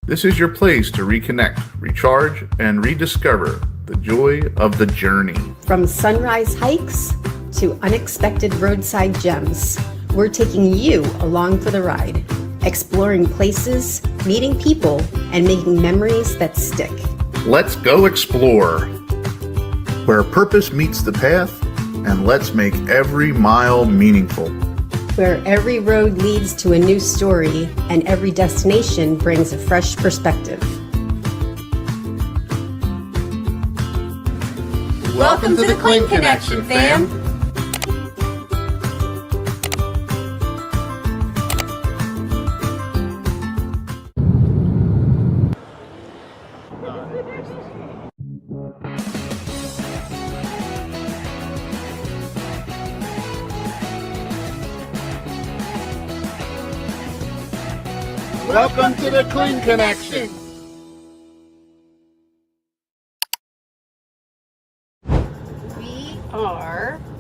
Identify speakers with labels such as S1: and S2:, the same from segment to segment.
S1: This is your place to reconnect, recharge, and rediscover the joy of the journey.
S2: From sunrise hikes to unexpected roadside gems, we're taking you along for the ride, exploring places, meeting people, and making memories that stick.
S1: Let's go explore, where purpose meets the path, and let's make every mile meaningful.
S2: Where every road leads to a new story and every destination brings a fresh perspective.
S3: Welcome to the Kling Connection, fam. Welcome to the Kling Connection.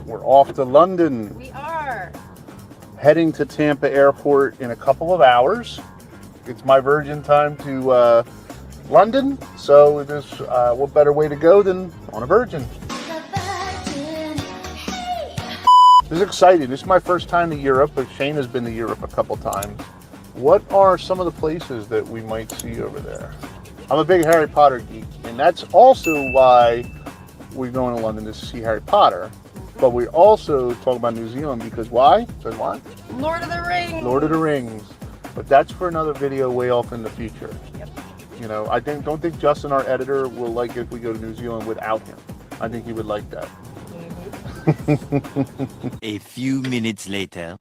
S4: We're off to London.
S2: We are.
S4: Heading to Tampa Airport in a couple of hours. It's my Virgin time to London, so this what better way to go than on a Virgin? This is exciting. This is my first time to Europe, but Shane has been to Europe a couple times. What are some of the places that we might see over there? I'm a big Harry Potter geek, and that's also why we're going to London to see Harry Potter. But we also talk about New Zealand because why? Because what?
S2: Lord of the Rings.
S4: Lord of the Rings. But that's for another video way off in the future.
S2: Yep.
S4: You know, don't think Justin, our editor, will like it if we go to New Zealand without him. I think he would like that.
S2: Mm-hmm.
S5: A few minutes later.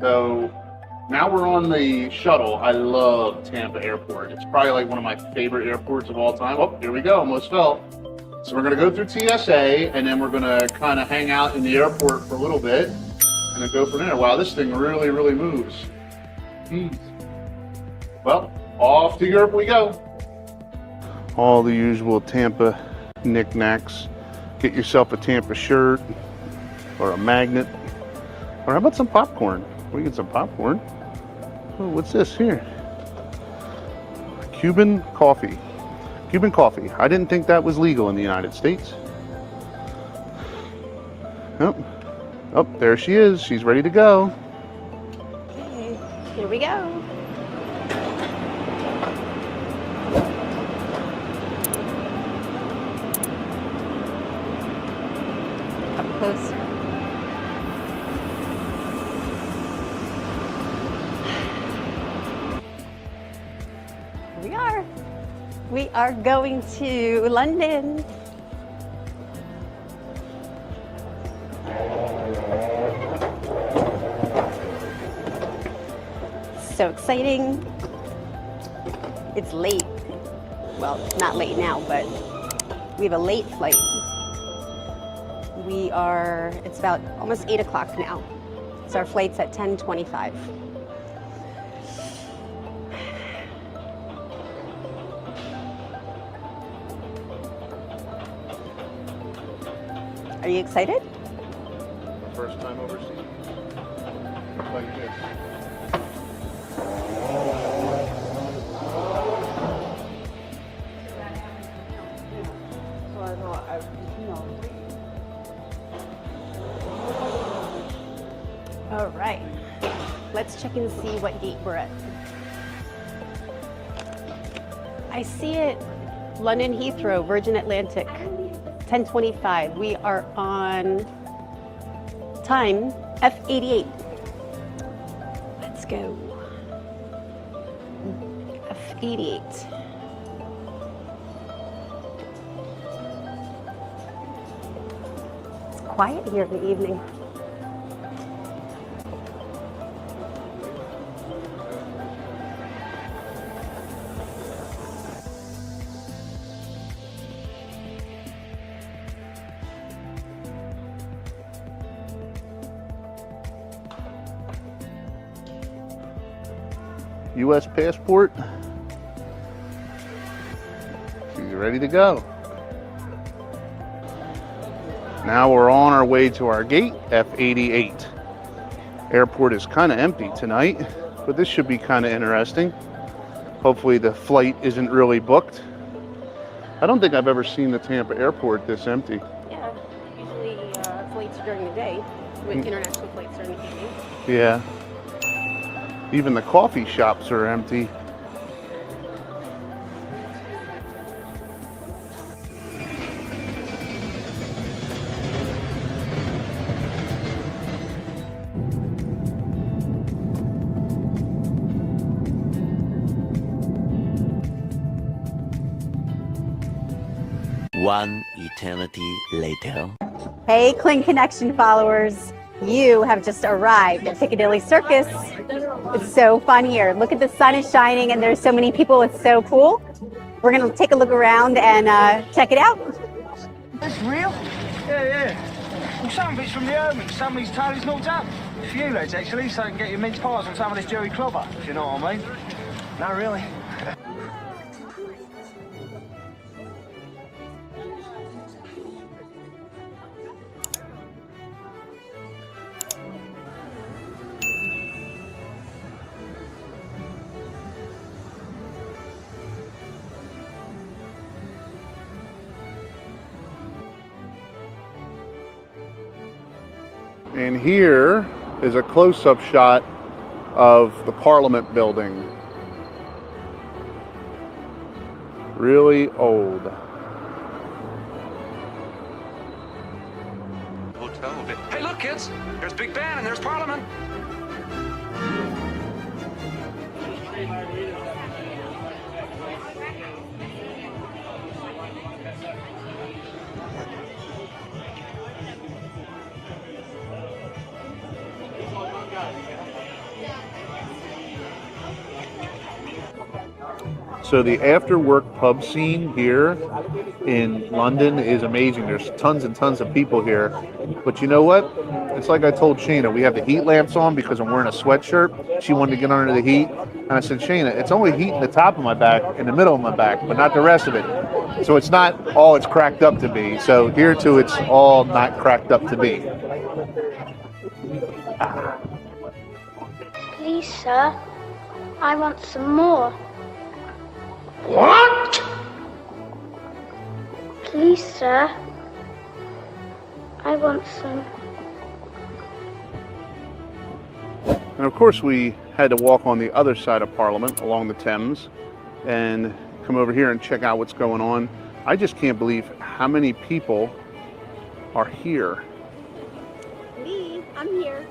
S4: So now we're on the shuttle. I love Tampa Airport. It's probably like one of my favorite airports of all time. Oh, here we go, almost fell. So we're gonna go through TSA and then we're gonna kind of hang out in the airport for a little bit and then go from there. Wow, this thing really, really moves. Jeez. Well, off to Europe we go. All the usual Tampa knickknacks. Get yourself a Tampa shirt or a magnet. Or how about some popcorn? We get some popcorn. Oh, what's this here? Cuban coffee. Cuban coffee. I didn't think that was legal in the United States. Oh, there she is. She's ready to go.
S2: Okay, here we go. Up close. We are going to London. So exciting. It's late. Well, not late now, but we have a late flight. It's about almost 8 o'clock now. So our flight's at 10:25. Are you excited?
S4: First time overseas. Like this.
S2: All right. Let's check and see what gate we're at. I see it. London Heathrow, Virgin Atlantic. 10:25. We are on time F88. Let's go. F88. It's quiet here in the evening.
S4: U.S. passport. She's ready to go. Now we're on our way to our gate, F88. Airport is kind of empty tonight, but this should be kind of interesting. Hopefully the flight isn't really booked. I don't think I've ever seen the Tampa airport this empty.
S2: Yeah, usually flights during the day, with international flights during the evening.
S4: Yeah. Even the coffee shops are empty.
S5: One eternity later.
S6: Hey, Kling Connection followers. You have just arrived at Piccadilly Circus. It's so fun here. Look at the sun is shining and there's so many people. It's so cool. We're going to take a look around and check it out.
S7: That's real? Yeah. Well, some of it's from the Hermits. Some of these tailors knocked up. A few lads, actually, so I can get your mince pies on some of this Jerry clobber, if you know what I mean. No, really.
S4: And here is a close-up shot of the Parliament building. Really old.
S8: Hotel. Hey, look, kids! There's Big Ben and there's Parliament.
S4: So the after-work pub scene here in London is amazing. There's tons and tons of people here. But you know what? It's like I told Shayna, we have the heat lamps on because I'm wearing a sweatshirt. She wanted to get under the heat. And I said, Shayna, it's only heating the top of my back and the middle of my back, but not the rest of it. So it's not all it's cracked up to be. So here too, it's all not cracked up to be.
S9: Please, sir, I want some more.
S3: What?
S9: Please, sir, I want some.
S4: And of course we had to walk on the other side of Parliament along the Thames and come over here and check out what's going on. I just can't believe how many people are here.
S6: Me, I'm here.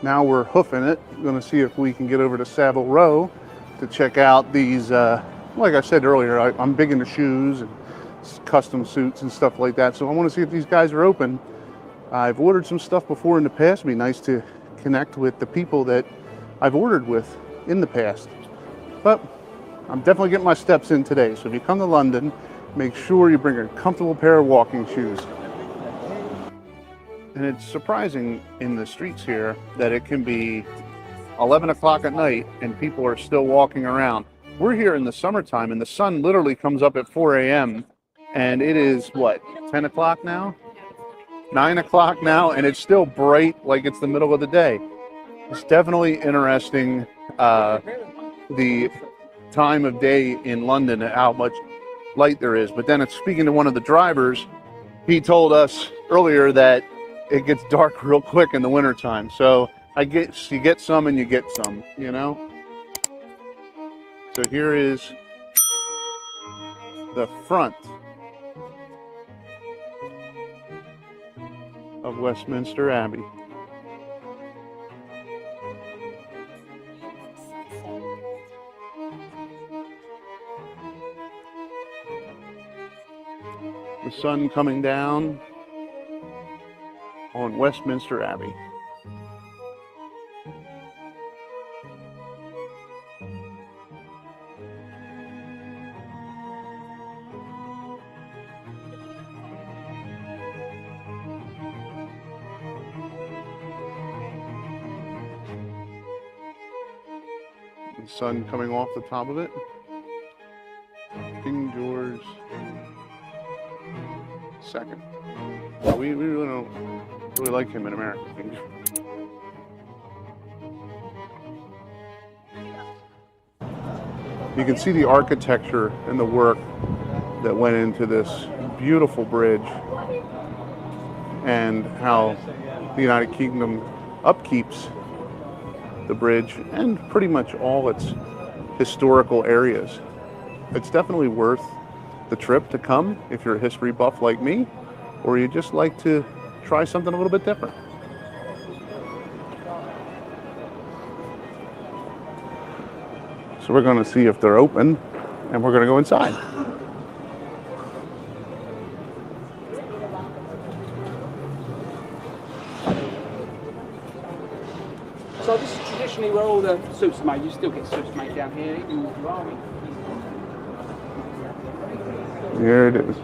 S4: Now we're hoofing it. We're going to see if we can get over to Savile Row to check out these, like I said earlier, I'm big into shoes and custom suits and stuff like that. So I want to see if these guys are open. I've ordered some stuff before in the past. It'd be nice to connect with the people that I've ordered with in the past. But I'm definitely getting my steps in today. So if you come to London, make sure you bring a comfortable pair of walking shoes. And it's surprising in the streets here that it can be 11 o'clock at night and people are still walking around. We're here in the summertime and the sun literally comes up at 4 a.m. and it is, what, 10 o'clock now? 9 o'clock now, and it's still bright like it's the middle of the day. It's definitely interesting, the time of day in London and how much light there is. But then it's speaking to one of the drivers, he told us earlier that it gets dark real quick in the wintertime. So I guess you get some and you get some, you know? So here is the front of Westminster Abbey. The sun coming down. on Westminster Abbey. The sun coming off the top of it. King George II. Well, we really don't really like him in America. King George. You can see the architecture and the work that went into this beautiful bridge and how the United Kingdom upkeeps the bridge and pretty much all its historical areas. It's definitely worth the trip to come if you're a history buff like me, or you just like to try something a little bit different. So we're going to see if they're open, and we're going to go inside.
S10: So this is traditionally where all the suits are made. You still get suits made down here, even with your army.
S4: Here it is.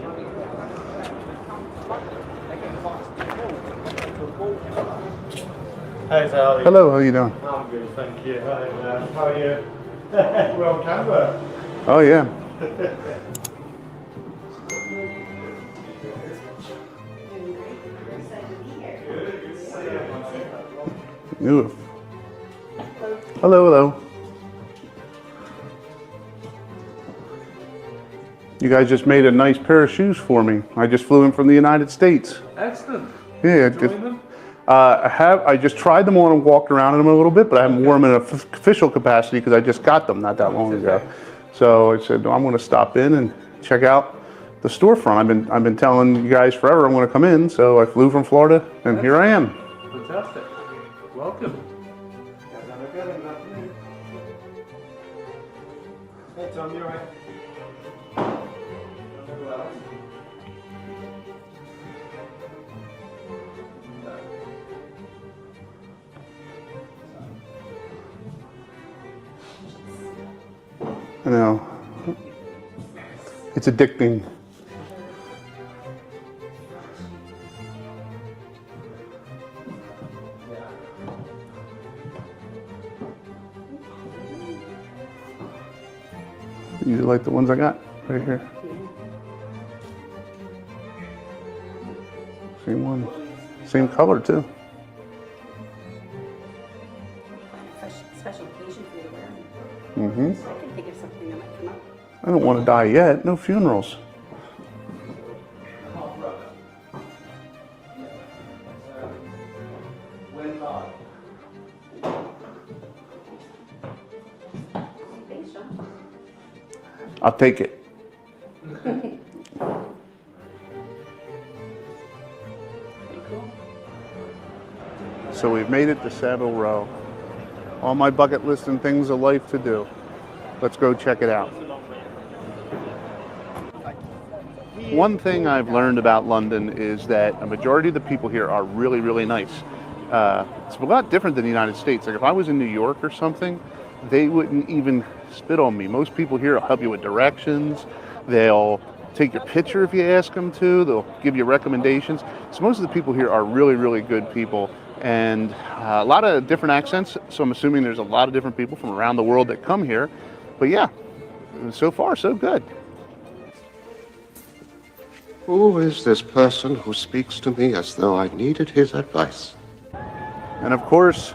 S11: Hey, Sally.
S4: Hello, how you doing?
S11: I'm good, thank you. How are you? We're on camera.
S4: Oh, yeah. Ooh. Hello, hello. You guys just made a nice pair of shoes for me. I just flew in from the United States.
S11: Excellent.
S4: Yeah, I just tried them on and walked around in them a little bit, but I haven't worn them in an official capacity because I just got them not that long ago. So I said, I'm going to stop in and check out the storefront. I've been telling you guys forever I'm going to come in, so I flew from Florida, and here I am.
S11: Fantastic. Welcome. Hey, Tom, you all right?
S4: I know. It's addicting. You like the ones I got right here? Same one. Same color too.
S2: Special occasion for you to wear.
S4: Mm-hmm.
S2: I can think of something that might come up.
S4: I don't want to die yet. No funerals. I'll take it. So we've made it to Savile Row. On my bucket list and things of life to do. Let's go check it out. One thing I've learned about London is that a majority of the people here are really, really nice. It's a lot different than the United States. Like if I was in New York or something, they wouldn't even spit on me. Most people here will help you with directions. They'll take your picture if you ask them to. They'll give you recommendations. So most of the people here are really, really good people. And a lot of different accents. So I'm assuming there's a lot of different people from around the world that come here. But yeah, so far so good.
S12: Who is this person who speaks to me as though I needed his advice?
S4: And of course,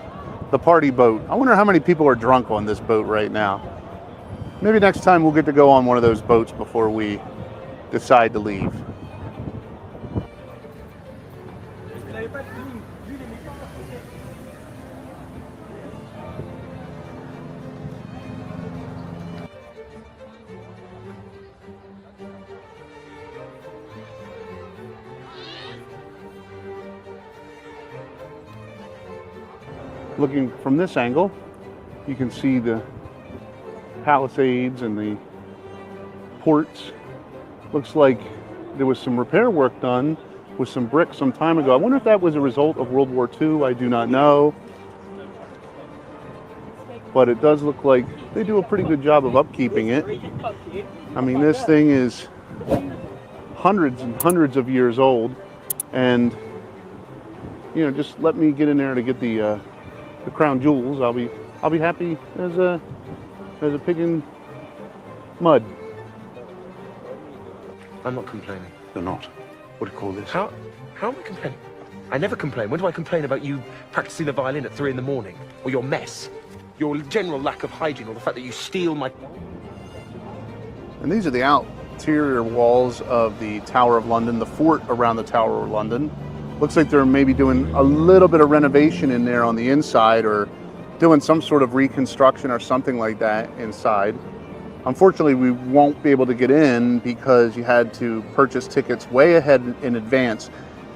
S4: the party boat. I wonder how many people are drunk on this boat right now. Maybe next time we'll get to go on one of those boats before we decide to leave. Looking from this angle, you can see the palisades and the ports. Looks like there was some repair work done with some bricks some time ago. I wonder if that was a result of World War II. I do not know. But it does look like they do a pretty good job of upkeeping it. I mean, this thing is hundreds and hundreds of years old, and you know, just let me get in there to get the crown jewels. I'll be happy as a pig in mud.
S13: I'm not complaining.
S4: You're not. What do you call this?
S13: How am I complaining? I never complain. When do I complain about you practicing the violin at 3 in the morning, or your mess, your general lack of hygiene, or the fact that you steal my...
S4: And these are the exterior walls of the Tower of London, the fort around the Tower of London. Looks like they're maybe doing a little bit of renovation in there on the inside, or doing some sort of reconstruction or something like that inside. Unfortunately, we won't be able to get in because you had to purchase tickets way ahead in advance,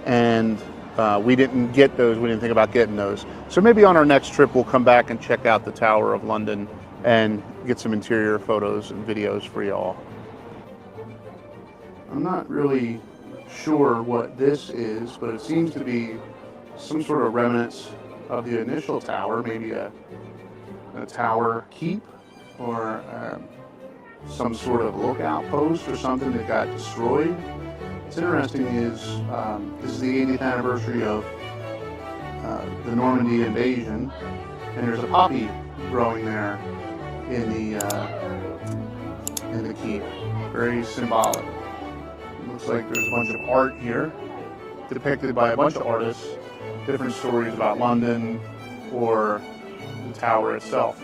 S4: and we didn't get those. We didn't think about getting those. So maybe on our next trip, we'll come back and check out the Tower of London and get some interior photos and videos for y'all. I'm not really sure what this is, but it seems to be some sort of remnants of the initial tower, maybe a tower keep, or some sort of lookout post or something that got destroyed. What's interesting is this is the 80th anniversary of the Normandy invasion, and there's a poppy growing there in the keep. Very symbolic. It looks like there's a bunch of art here depicted by a bunch of artists, different stories about London or the tower itself.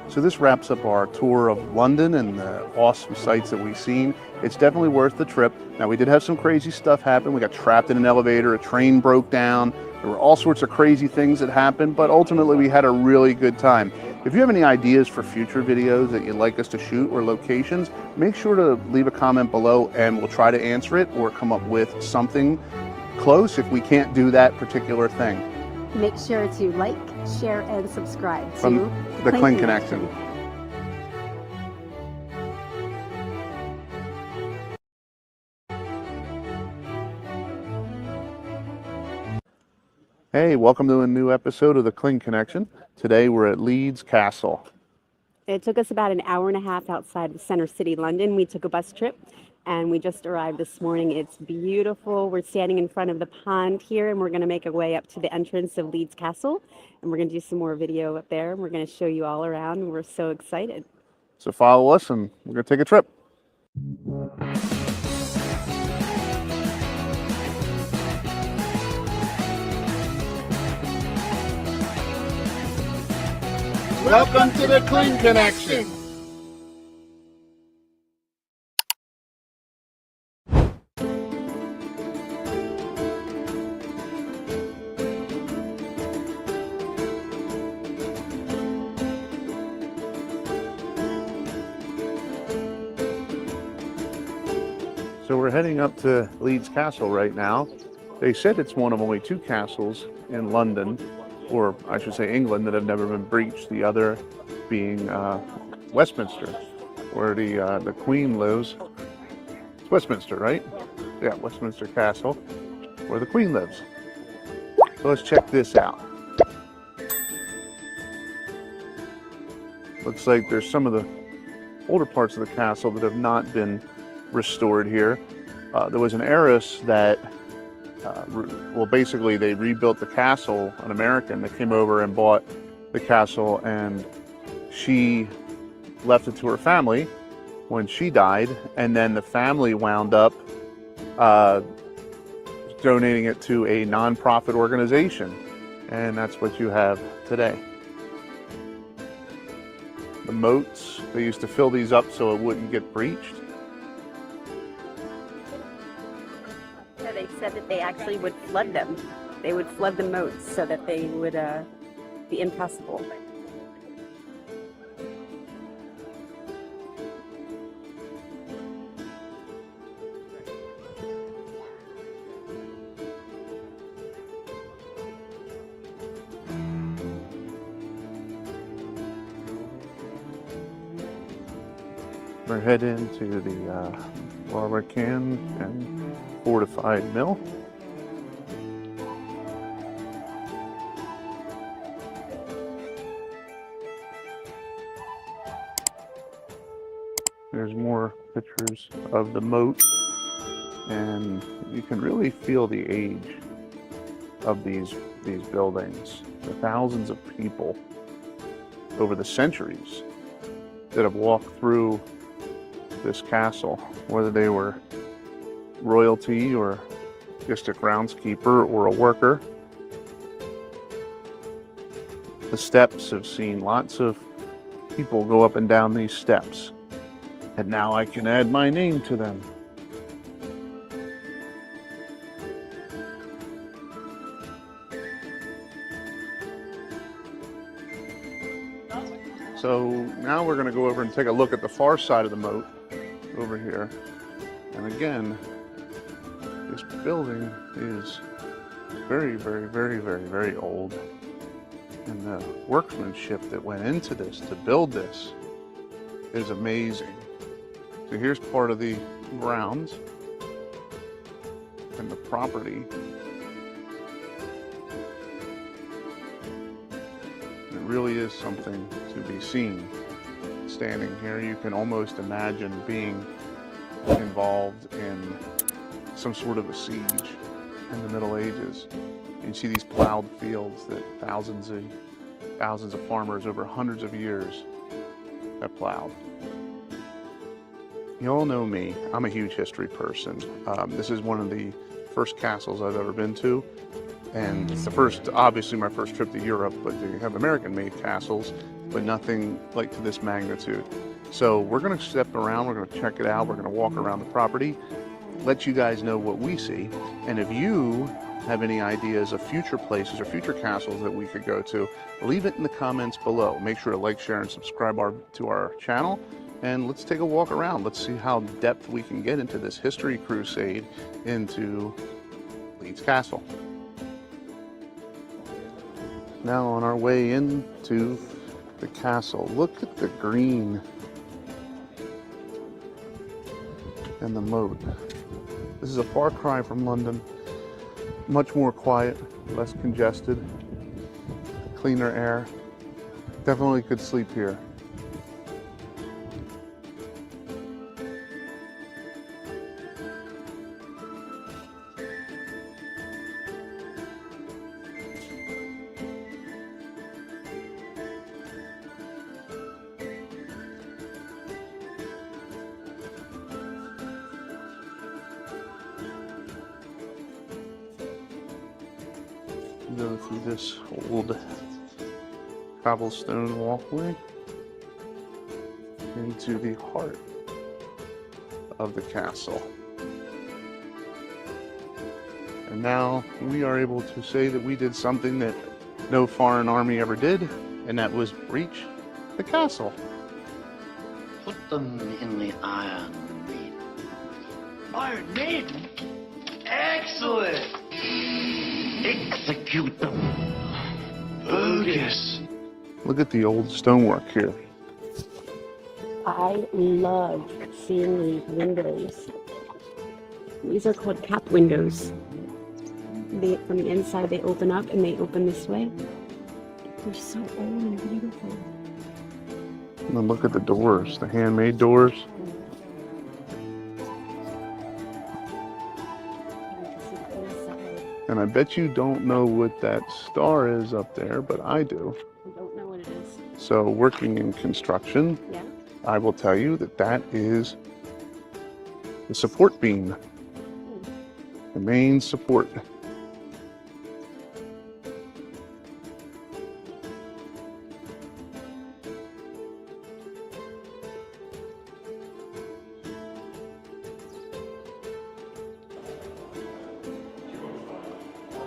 S4: So this wraps up our tour of London and the awesome sights that we've seen. It's definitely worth the trip. Now, we did have some crazy stuff happen. We got trapped in an elevator, a train broke down. There were all sorts of crazy things that happened, but ultimately we had a really good time. If you have any ideas for future videos that you'd like us to shoot or locations, make sure to leave a comment below and we'll try to answer it or come up with something close if we can't do that particular thing.
S6: Make sure to like, share, and subscribe to
S4: From the Kling Connection. Hey, welcome to a new episode of the Kling Connection. Today we're at Leeds Castle.
S2: It took us about an hour and a half outside of Center City, London. We took a bus trip and we just arrived this morning. It's beautiful. We're standing in front of the pond here and we're going to make our way up to the entrance of Leeds Castle. And we're going to do some more video up there. We're going to show you all around. We're so excited.
S4: So follow us and we're going to take a trip.
S3: Welcome to the Kling Connection.
S4: So we're heading up to Leeds Castle right now. They said it's one of only 2 castles in London, or I should say England, that have never been breached. The other being Westminster, where the Queen lives. It's Westminster, right? Yeah, Westminster Castle, where the Queen lives. So let's check this out. Looks like there's some of the older parts of the castle that have not been restored here. There was an heiress that well, basically they rebuilt the castle, an American that came over and bought the castle, and she left it to her family when she died, and then the family wound up donating it to a non-profit organization, and that's what you have today. The moats, they used to fill these up so it wouldn't get breached.
S2: They said that they actually would flood them. They would flood the moats so that they would be impassable.
S1: We're heading to the Barbican and Fortified Mill. There's more pictures of the moat, and you can really feel the age of these buildings. The thousands of people over the centuries that have walked through this castle, whether they were royalty or just a groundskeeper or a worker. The steps have seen lots of people go up and down these steps, and now I can add my name to them. So now we're going to go over and take a look at the far side of the moat over here. And again, this building is very, very, very, very, very old. And the workmanship that went into this to build this is amazing. So here's part of the grounds and the property. It really is something to be seen. Standing here, you can almost imagine being involved in some sort of a siege in the Middle Ages. You see these plowed fields that thousands of farmers over hundreds of years have plowed. You all know me. I'm a huge history person. This is one of the first castles I've ever been to. And it's the first, obviously my first trip to Europe, but they have American-made castles, but nothing like to this magnitude. So we're gonna step around, we're gonna check it out, we're gonna walk around the property, let you guys know what we see. And if you have any ideas of future places or future castles that we could go to, leave it in the comments below. Make sure to like, share, and subscribe to our channel. And let's take a walk around. Let's see how depth we can get into this history crusade into Leeds Castle. Now on our way into the castle, look at the green and the moat. This is a far cry from London. Much more quiet, less congested, cleaner air. Definitely could sleep here. Go through this old cobblestone walkway into the heart of the castle. And now we are able to say that we did something that no foreign army ever did, and that was breach the castle.
S5: Put them in the Iron Maiden. Iron Maiden? Excellent! Execute them. Bogus.
S1: Look at the old stonework here.
S2: I love seeing these windows. These are called cap windows. From the inside they open up and they open this way. They're so old and beautiful.
S1: And then look at the doors, the handmade doors. And I bet you don't know what that star is up there, but I do.
S2: I don't know what it is.
S1: So working in construction,
S2: Yeah.
S1: I will tell you that that is the support beam, the main support.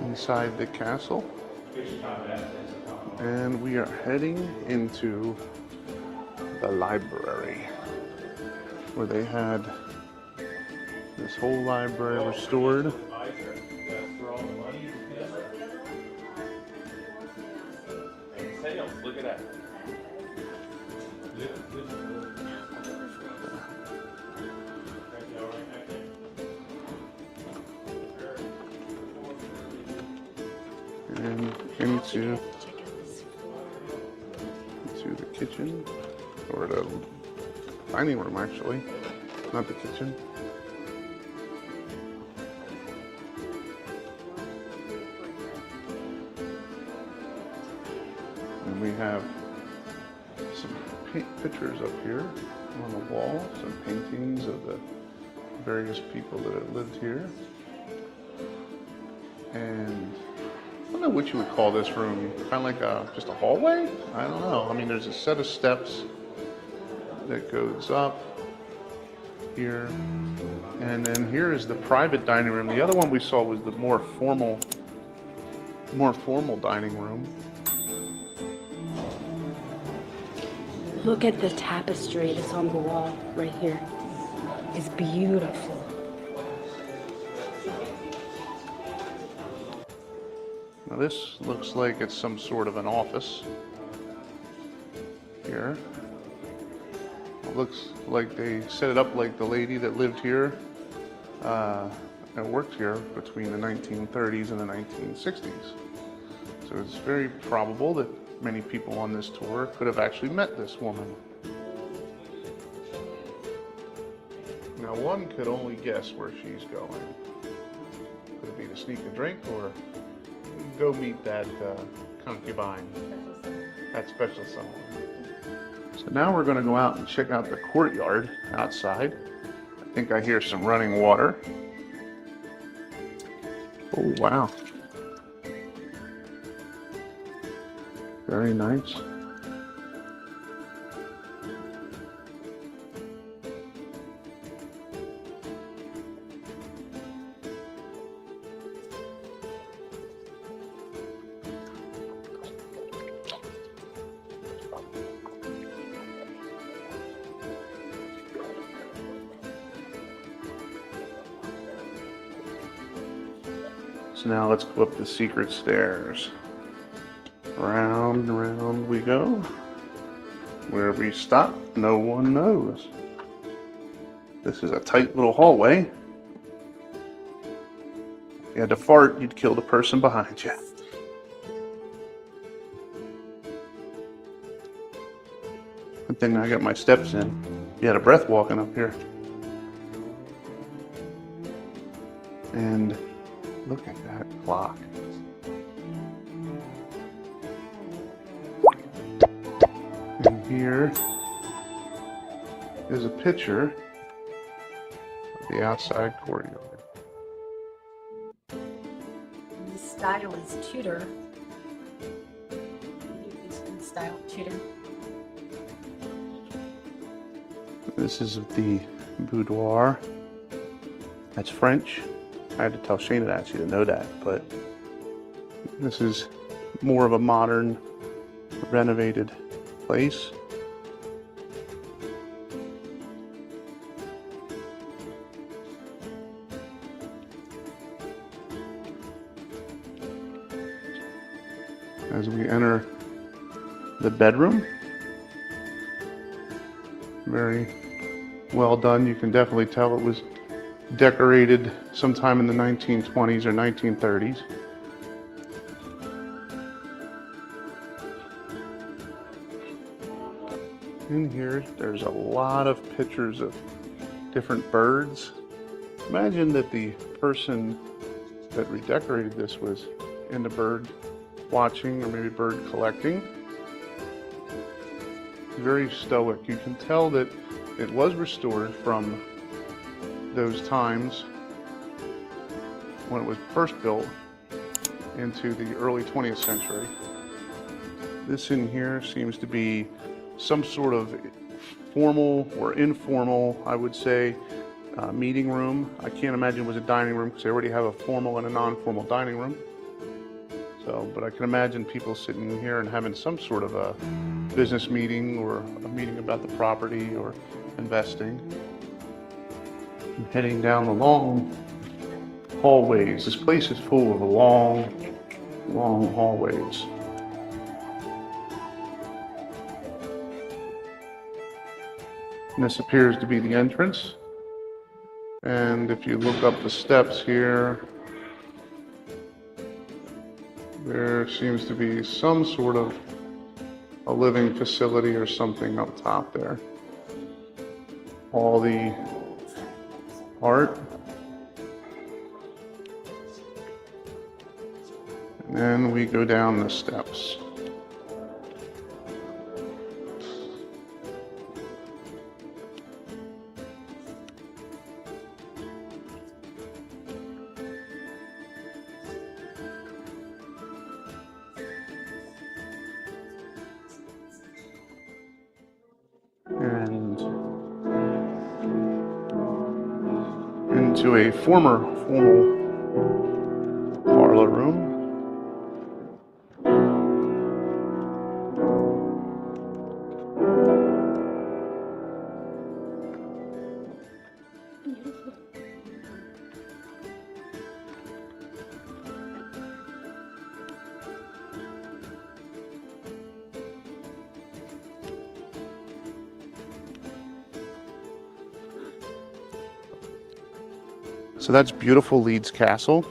S1: Inside the castle, and we are heading into the library where they had this whole library restored.
S11: Look at that.
S1: and into the kitchen, or the dining room actually, not the kitchen. And we have some pictures up here on the wall, some paintings of the various people that have lived here. And I don't know what you would call this room, kind of like just a hallway? I don't know. I mean, there's a set of steps that goes up here. And then here is the private dining room. The other one we saw was the more formal dining room.
S14: Look at the tapestry that's on the wall right here. It's beautiful.
S1: Now this looks like it's some sort of an office here. It looks like they set it up like the lady that lived here and worked here between the 1930s and the 1960s. So it's very probable that many people on this tour could have actually met this woman. Now one could only guess where she's going. Could it be to sneak a drink or go meet that concubine, that special someone? So now we're going to go out and check out the courtyard outside. I think I hear some running water. Oh wow. Very nice. So now let's go up the secret stairs. Round and round we go. Where we stop, no one knows. This is a tight little hallway. If you had to fart, you'd kill the person behind you. Good thing I got my steps in. You had a breath walking up here. And look at that clock. And here is a picture of the outside courtyard.
S14: The style is Tudor. Style Tudor.
S1: This is the boudoir. That's French. I had to tell Shana that, she didn't know that, but this is more of a modern, renovated place. As we enter the bedroom, very well done. You can definitely tell it was decorated sometime in the 1920s or 1930s. In here, there's a lot of pictures of different birds. Imagine that the person that redecorated this was into bird watching or maybe bird collecting. Very stoic. You can tell that it was restored from those times when it was first built into the early 20th century. This in here seems to be some sort of formal or informal, I would say, meeting room. I can't imagine it was a dining room because they already have a formal and a non-formal dining room. So, but I can imagine people sitting in here and having some sort of a business meeting or a meeting about the property or investing. And heading down the long hallways. This place is full of long, long hallways. And this appears to be the entrance. And if you look up the steps here, There seems to be some sort of a living facility or something up top there. All the art. And then we go down the steps. And into a formal parlor room. So that's beautiful Leeds Castle,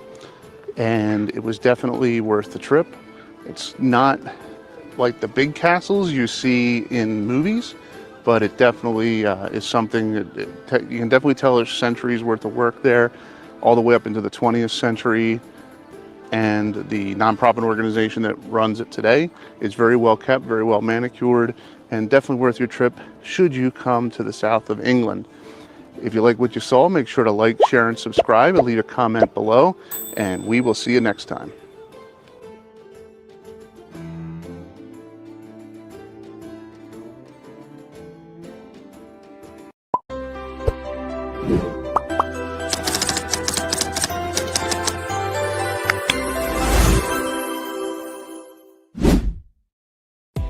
S1: and it was definitely worth the trip. It's not like the big castles you see in movies, but it definitely is something that you can definitely tell there's centuries worth of work there, all the way up into the 20th century. And the nonprofit organization that runs it today is very well kept, very well manicured, and definitely worth your trip should you come to the south of England. If you like what you saw, make sure to like, share, and subscribe, and leave a comment below, and we will see you next time.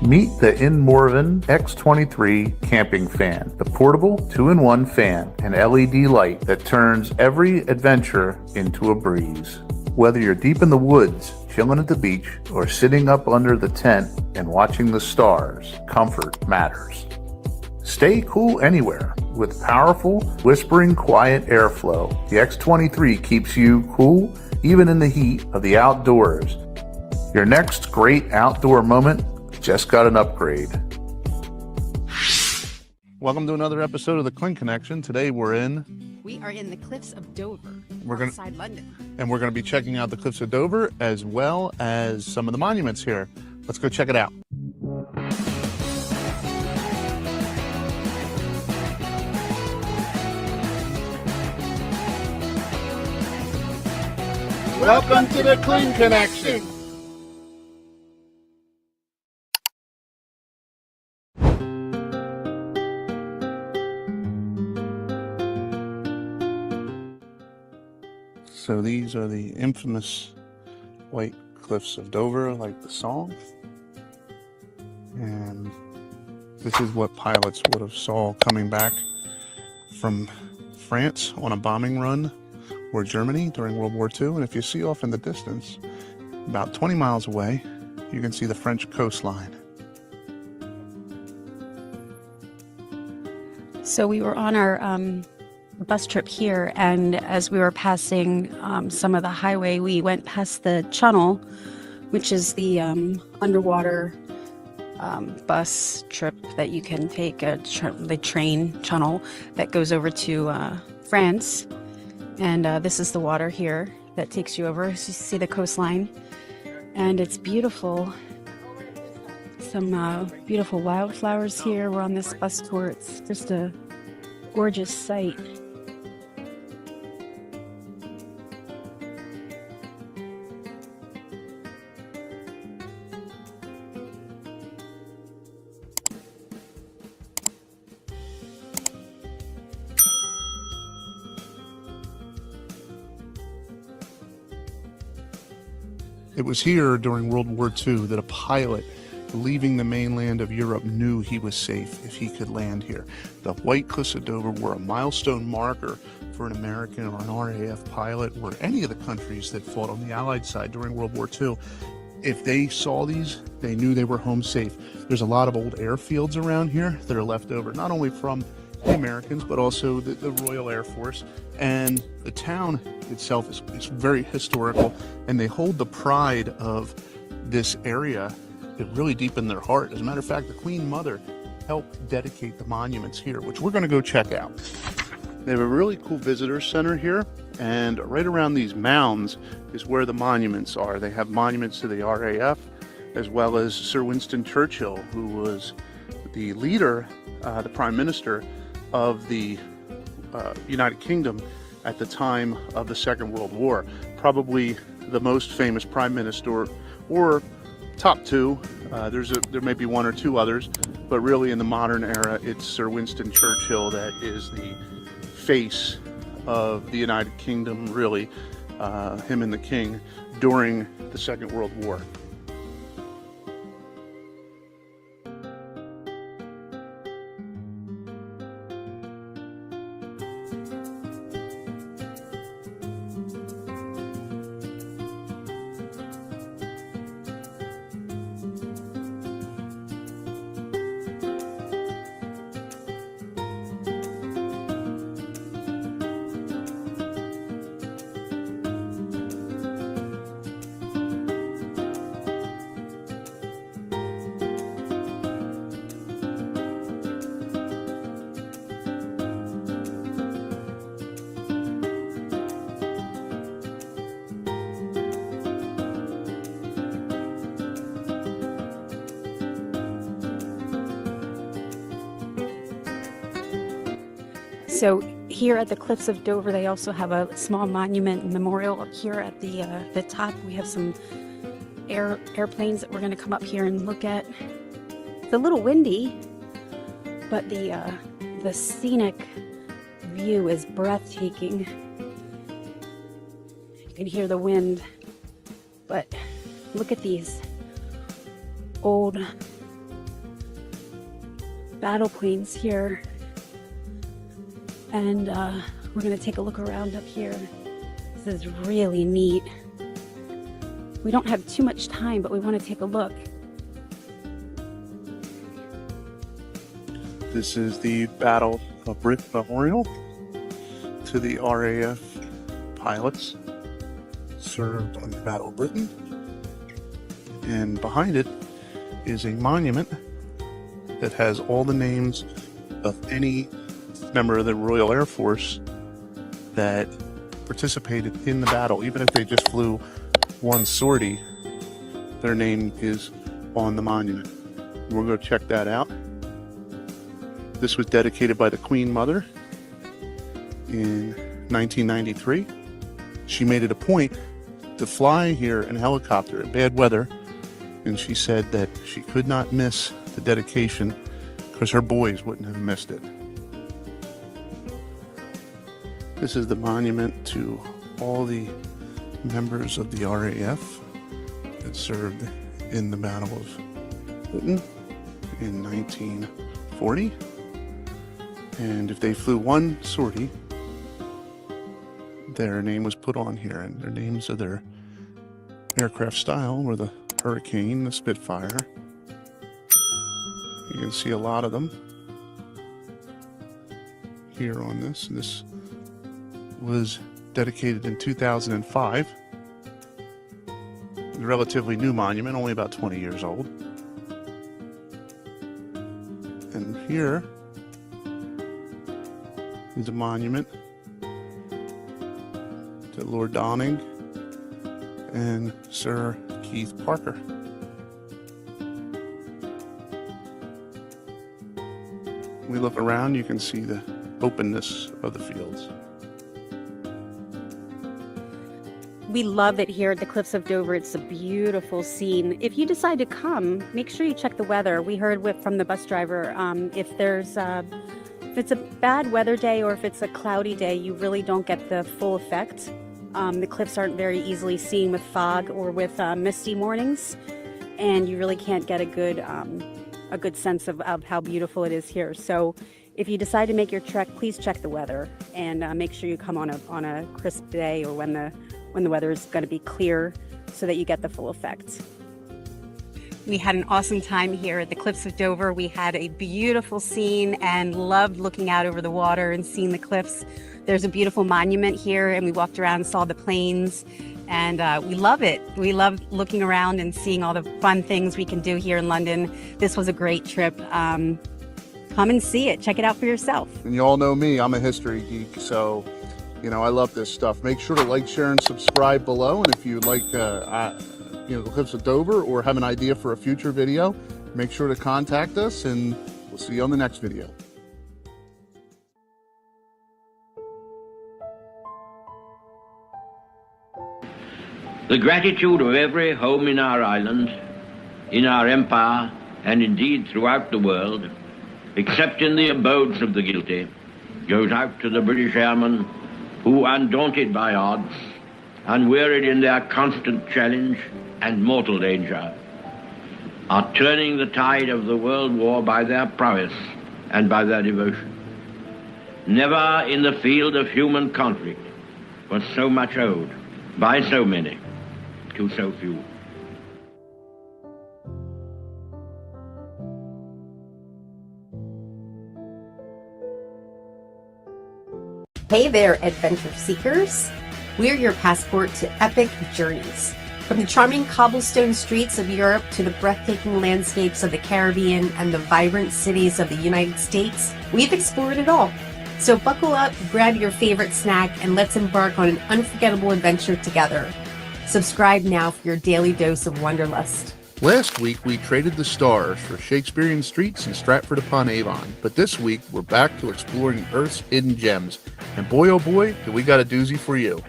S15: Meet the Inmorven X23 camping fan, the portable 2-in-1 fan and LED light that turns every adventure into a breeze. Whether you're deep in the woods, chilling at the beach, or sitting up under the tent and watching the stars, comfort matters. Stay cool anywhere. With powerful, whispering, quiet airflow, the X23 keeps you cool even in the heat of the outdoors. Your next great outdoor moment just got an upgrade.
S1: Welcome to another episode of the Kling Connection. Today
S2: We are in the cliffs of Dover, outside London.
S1: And we're going to be checking out the cliffs of Dover as well as some of the monuments here. Let's go check it out.
S3: Welcome to the Kling Connection.
S1: So these are the infamous White Cliffs of Dover, like the song. And this is what pilots would have saw coming back from France on a bombing run, or Germany during World War II. And if you see off in the distance, about 20 miles away, you can see the French coastline.
S14: So we were on our bus trip here, and as we were passing some of the highway, we went past the Channel, which is the underwater bus trip that you can take, the train Channel that goes over to France. And this is the water here that takes you over. So you see the coastline, and it's beautiful. Some beautiful wildflowers here. We're on this bus tour. It's just a gorgeous sight.
S1: It was here during World War II that a pilot leaving the mainland of Europe knew he was safe if he could land here. The White Cliffs of Dover were a milestone marker for an American or an RAF pilot or any of the countries that fought on the Allied side during World War II. If they saw these, they knew they were home safe. There's a lot of old airfields around here that are left over, not only from the Americans, but also the Royal Air Force. And the town itself is very historical, and they hold the pride of this area, it really deepened their heart. As a matter of fact, the Queen Mother helped dedicate the monuments here, which we're going to go check out. They have a really cool visitor center here, and right around these mounds is where the monuments are. They have monuments to the RAF, as well as Sir Winston Churchill, who was the leader, the Prime Minister of the United Kingdom at the time of the Second World War. Probably the most famous Prime Minister, or top two. There may be one or two others, but really in the modern era, it's Sir Winston Churchill that is the face of the United Kingdom, really, him and the King, during the Second World War.
S14: So here at the Cliffs of Dover, they also have a small monument and memorial up here at the top. We have some airplanes that we're going to come up here and look at. It's a little windy, but the scenic view is breathtaking. You can hear the wind, but look at these old battle planes here. And we're going to take a look around up here. This is really neat. We don't have too much time, but we want to take a look.
S1: This is the Battle of Britain Memorial to the RAF pilots served on the Battle of Britain. And behind it is a monument that has all the names of any member of the Royal Air Force that participated in the battle. Even if they just flew one sortie, their name is on the monument. We're going to check that out. This was dedicated by the Queen Mother in 1993. She made it a point to fly here in a helicopter in bad weather, and she said that she could not miss the dedication because her boys wouldn't have missed it. This is the monument to all the members of the RAF that served in the Battle of Britain in 1940. And if they flew one sortie, their name was put on here, and their names of their aircraft style were the Hurricane, the Spitfire. You can see a lot of them here on this. This was dedicated in 2005. A relatively new monument, only about 20 years old. And here is a monument to Lord Downing and Sir Keith Parker. When we look around, you can see the openness of the fields.
S14: We love it here at the Cliffs of Dover. It's a beautiful scene. If you decide to come, make sure you check the weather. We heard from the bus driver, if it's a bad weather day or if it's a cloudy day, you really don't get the full effect. The cliffs aren't very easily seen with fog or with misty mornings, and you really can't get a good sense of how beautiful it is here. So if you decide to make your trek, please check the weather and make sure you come on a crisp day or when the weather is going to be clear so that you get the full effect. We had an awesome time here at the Cliffs of Dover. We had a beautiful scene and loved looking out over the water and seeing the cliffs. There's a beautiful monument here, and we walked around and saw the planes and we love it. We love looking around and seeing all the fun things we can do here in London. This was a great trip. Come and see it. Check it out for yourself.
S4: And you all know me, I'm a history geek, so I love this stuff. Make sure to like, share, and subscribe below. And if you like clips of Dover or have an idea for a future video, make sure to contact us, and we'll see you on the next video.
S16: The gratitude of every home in our island, in our empire, and indeed throughout the world, except in the abodes of the guilty, goes out to the British airmen who, undaunted by odds, unwearied in their constant challenge and mortal danger, are turning the tide of the world war by their prowess and by their devotion. Never in the field of human conflict was so much owed by so many to so few.
S2: Hey there, adventure seekers. We're your passport to epic journeys. From the charming cobblestone streets of Europe to the breathtaking landscapes of the Caribbean and the vibrant cities of the United States, we've explored it all. So buckle up, grab your favorite snack, and let's embark on an unforgettable adventure together. Subscribe now for your daily dose of wanderlust.
S4: Last week, we traded the stars for Shakespearean streets in Stratford-upon-Avon, but this week, we're back to exploring Earth's hidden gems. And boy, oh boy, do we got a doozy for you.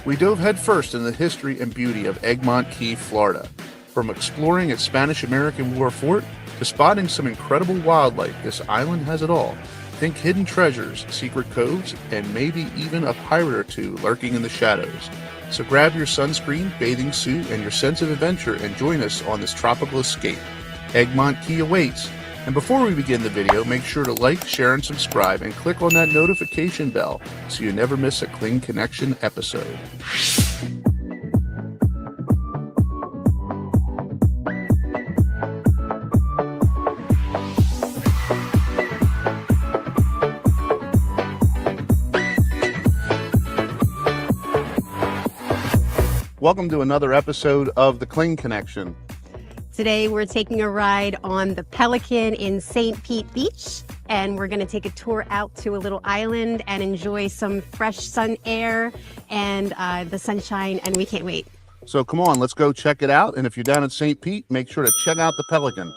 S4: We dove headfirst into the history and beauty of Egmont Key, Florida. From exploring its Spanish-American War fort to spotting some incredible wildlife, this island has it all. Think hidden treasures, secret coves, and maybe even a pirate or two lurking in the shadows. So grab your sunscreen, bathing suit, and your sense of adventure and join us on this tropical escape. Egmont Key awaits. And before we begin the video, make sure to like, share, and subscribe, and click on that notification bell so you never miss a Kling Connection episode. Welcome to another episode of the Kling Connection.
S2: Today we're taking a ride on the Pelican in St. Pete Beach, and we're going to take a tour out to a little island and enjoy some fresh sun air and the sunshine, and we can't wait.
S4: So come on, let's go check it out. And if you're down at St. Pete, make sure to check out the Pelican.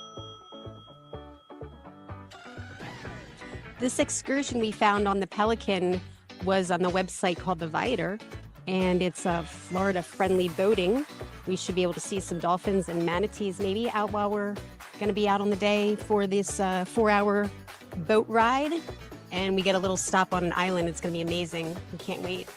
S2: This excursion we found on the Pelican was on the website called the Viator, and it's a Florida-friendly boating. We should be able to see some dolphins and manatees maybe out while we're going to be out on the day for this 4-hour boat ride. And we get a little stop on an island. It's going to be amazing. We can't wait.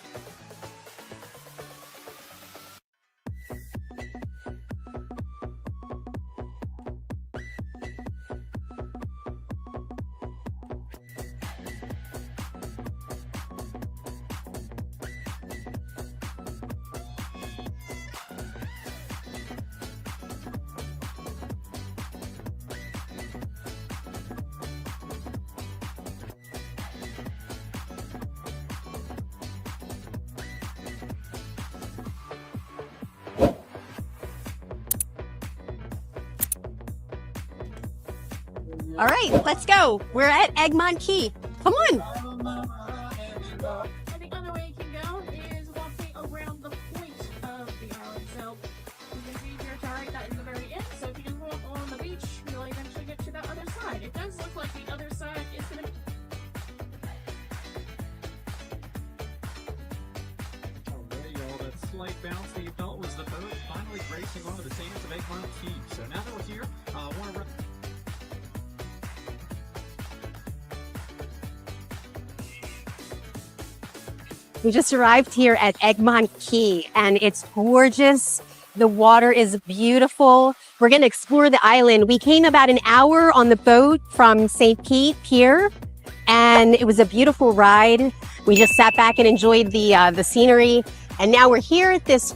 S2: All right, let's go. We're at Egmont Key. Come on.
S17: And the other way you can go is walking around the point of the island. So you can see your turret that is the very end. So if you just walk along the beach, you'll eventually get to the other side. It does look like the other side is going to be...
S18: Oh, there you go. That slight bounce that you felt was the boat finally racing onto the sands of Egmont Key. So now that we're here, I want to...
S2: We just arrived here at Egmont Key, and it's gorgeous. The water is beautiful. We're going to explore the island. We came about an hour on the boat from St. Pete Pier, and it was a beautiful ride. We just sat back and enjoyed the scenery, and now we're here at this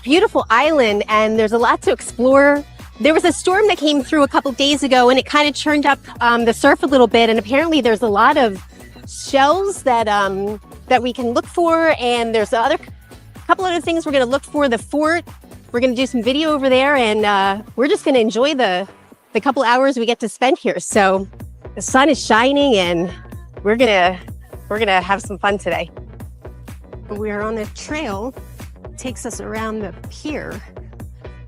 S2: beautiful island, and there's a lot to explore. There was a storm that came through a couple days ago, and it kind of churned up the surf a little bit, and apparently there's a lot of shells that we can look for, and there's other
S6: couple other things we're going to look for: the fort. We're going to do some video over there, and we're just going to enjoy the couple hours we get to spend here. So the sun is shining, and we're gonna have some fun today. We're on a trail. It takes us around the pier.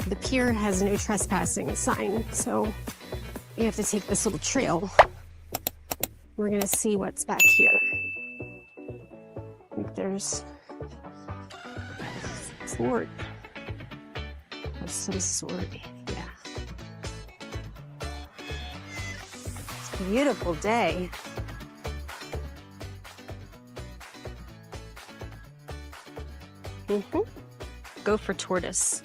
S6: The pier has no trespassing sign, so we have to take this little trail. We're gonna see what's back here. I think there's a fort of some sort. Yeah. It's a beautiful day. Go for tortoise.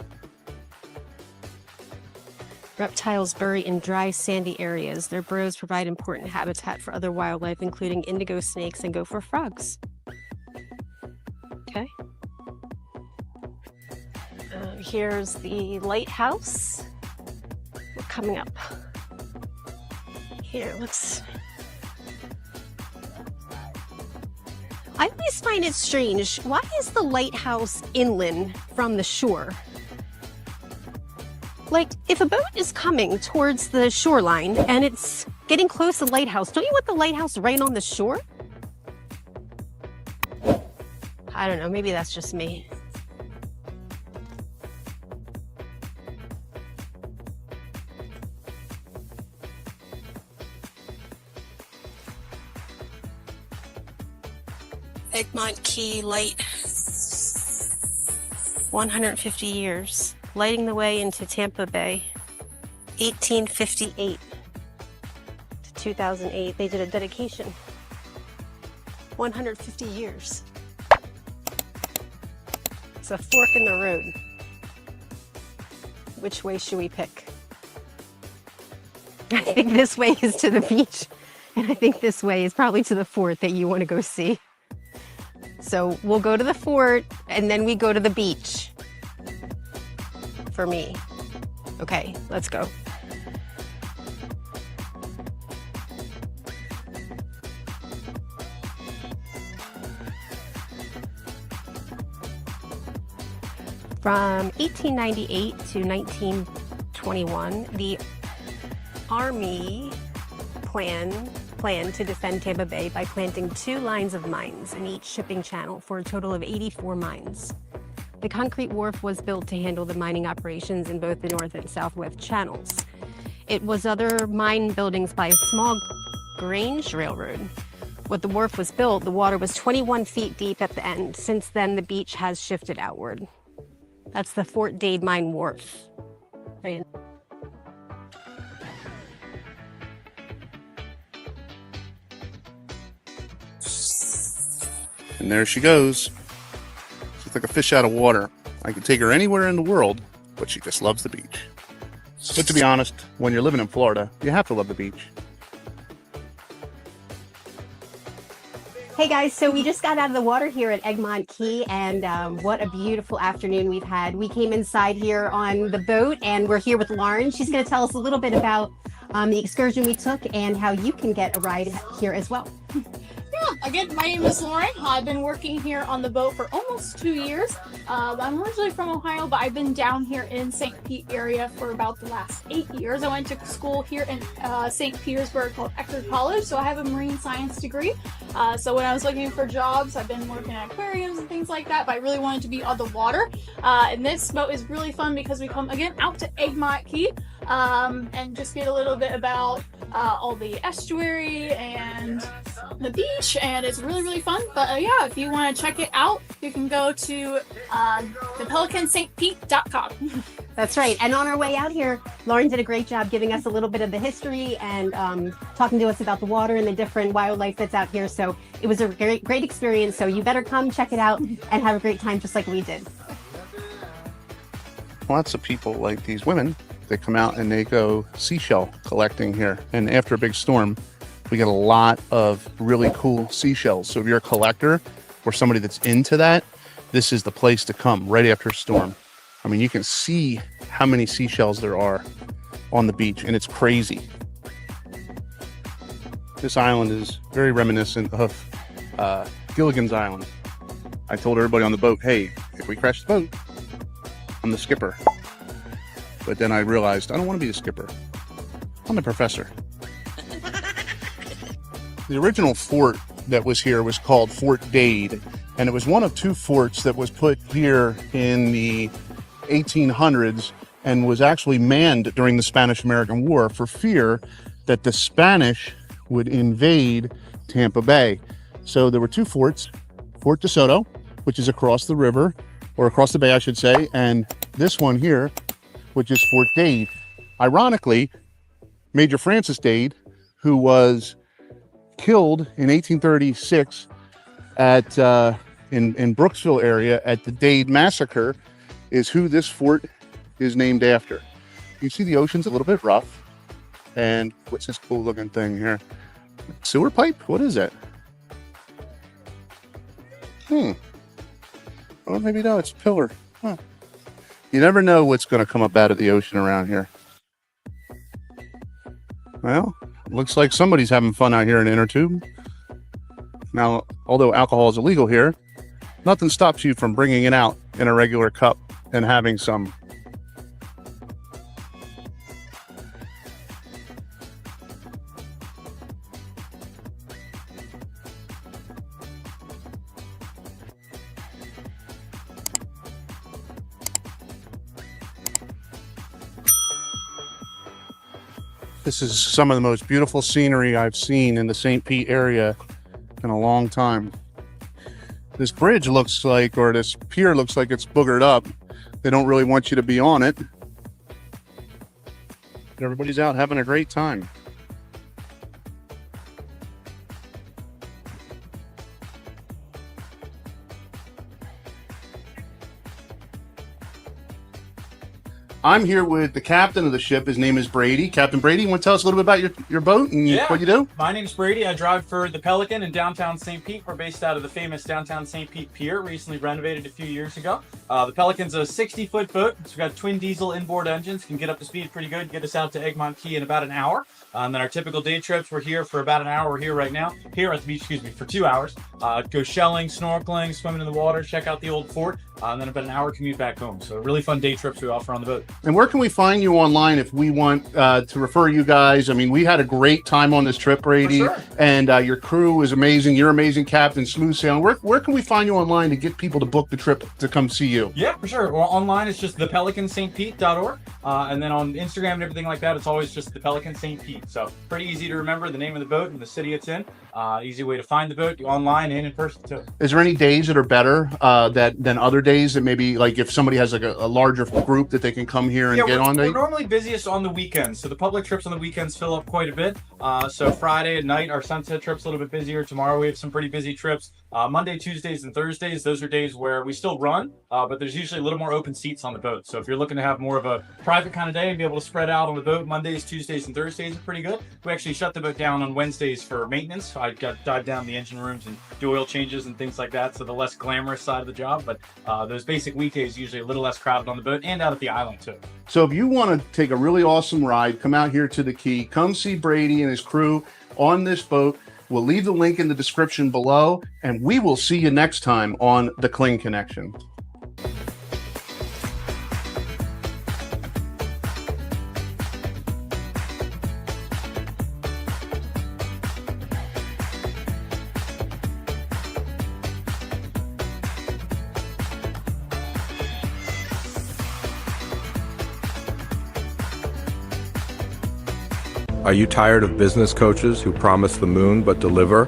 S6: Reptiles bury in dry, sandy areas. Their burrows provide important habitat for other wildlife, including indigo snakes and gopher frogs. Okay. Here's the lighthouse. We're coming up. Here, let's... I always find it strange. Why is the lighthouse inland from the shore? Like, if a boat is coming towards the shoreline and it's getting close to the lighthouse, don't you want the lighthouse right on the shore? I don't know, maybe that's just me. Egmont Key Light, 150 years, lighting the way into Tampa Bay, 1858 to 2008. They did a dedication, 150 years. It's a fork in the road. Which way should we pick? I think this way is to the beach, and I think this way is probably to the fort that you want to go see. So we'll go to the fort and then we go to the beach. For me. Okay, let's go. From 1898 to 1921, the Army planned to defend Tampa Bay by planting 2 lines of mines in each shipping channel for a total of 84 mines. The concrete wharf was built to handle the mining operations in both the north and southwest channels. It was other mine buildings by a small Grange Railroad. When the wharf was built, the water was 21 feet deep at the end. Since then, the beach has shifted outward. That's the Fort Dade Mine Wharf. Right.
S1: And there she goes. She's like a fish out of water. I could take her anywhere in the world, but she just loves the beach. But to be honest, when you're living in Florida, you have to love the beach.
S6: Hey guys, so we just got out of the water here at Egmont Key, and what a beautiful afternoon we've had. We came inside here on the boat, and we're here with Lauren. She's going to tell us a little bit about the excursion we took and how you can get a ride here as well.
S17: Yeah, again, my name is Lauren. I've been working here on the boat for almost 2 years. I'm originally from Ohio, but I've been down here in St. Pete area for about the last 8 years. I went to school here in St. Petersburg called Eckerd College, so I have a marine science degree. So when I was looking for jobs, I've been working at aquariums and things like that, but I really wanted to be on the water. And this boat is really fun because we come, again, out to Egmont Key and just get a little bit about all the estuary and the beach, and it's really, really fun. But yeah, if you want to check it out, you can go to thepelicanstpete.com.
S6: That's right. And on our way out here, Lauren did a great job giving us a little bit of the history and talking to us about the water and the different wildlife that's out here. So it was a great experience. So you better come check it out and have a great time just like we did.
S1: Lots of people, like these women, they come out and they go seashell collecting here. And after a big storm, we get a lot of really cool seashells. So if you're a collector or somebody that's into that, this is the place to come right after a storm. I mean, you can see how many seashells there are on the beach, and it's crazy. This island is very reminiscent of Gilligan's Island. I told everybody on the boat, hey, if we crashed the boat. I'm the skipper. But then I realized I don't want to be the skipper. I'm the professor. The original fort that was here was called Fort Dade, and it was one of two forts that was put here in the 1800s and was actually manned during the Spanish-American War for fear that the Spanish would invade Tampa Bay. So there were two forts, Fort DeSoto, which is across the river, or across the bay, I should say, and this one here, which is Fort Dade. Ironically, Major Francis Dade, who was killed in 1836 at in Brooksville area at the Dade Massacre, is who this fort is named after. You see the ocean's a little bit rough, and what's this cool looking thing here? Sewer pipe? What is that? Or maybe no, it's a pillar. Huh. You never know what's going to come up out of the ocean around here. Well, looks like somebody's having fun out here in inner tube. Now, although alcohol is illegal here, nothing stops you from bringing it out in a regular cup and having some. This is some of the most beautiful scenery I've seen in the St. Pete area in a long time. This bridge looks like, or this pier looks like it's boogered up. They don't really want you to be on it. Everybody's out having a great time. I'm here with the captain of the ship. His name is Brady. Captain Brady, you want to tell us a little bit about your boat and what you do?
S19: My name's Brady. I drive for the Pelican in downtown St. Pete. We're based out of the famous downtown St. Pete Pier, recently renovated a few years ago. The Pelican's a 60-foot boat. It's got twin diesel inboard engines, can get up to speed pretty good, get us out to Egmont Key in about an hour. And then our typical day trips, we're here for about an hour. We're here right now, here at the beach, for 2 hours. Go shelling, snorkeling, swimming in the water, check out the old fort, and then about an hour commute back home. So really fun day trips we offer on the boat.
S1: And where can we find you online if we want to refer you guys? I mean, we had a great time on this trip, Brady, and your crew is amazing. You're amazing, Captain, smooth sailing. Where can we find you online to get people to book the trip to come see you?
S19: Yeah, for sure. Well, online it's just thepelicanstpete.org, and then on Instagram and everything like that, it's always just the Pelican St. Pete. So pretty easy to remember the name of the boat and the city it's in. Easy way to find the boat online and in person too.
S1: Is there any days that are better than other days that maybe, like if somebody has like a larger group that they can come here and get on?
S19: We're normally busiest on the weekends, so the public trips on the weekends fill up quite a bit. So Friday at night, our sunset trip's a little bit busier. Tomorrow we have some pretty busy trips. Monday, Tuesdays, and Thursdays, those are days where we still run, but there's usually a little more open seats on the boat. So if you're looking to have more of a private kind of day and be able to spread out on the boat, Mondays, Tuesdays, and Thursdays are pretty good. We actually shut the boat down on Wednesdays for maintenance. I got dive down the engine rooms and do oil changes and things like that, so the less glamorous side of the job. But those basic weekdays usually a little less crowded on the boat and out at the island too.
S1: So if you want to take a really awesome ride, come out here to the Key, come see Brady and his crew on this boat. We'll leave the link in the description below, and we will see you next time on The Kling Connection.
S20: Are you tired of business coaches who promise the moon but deliver,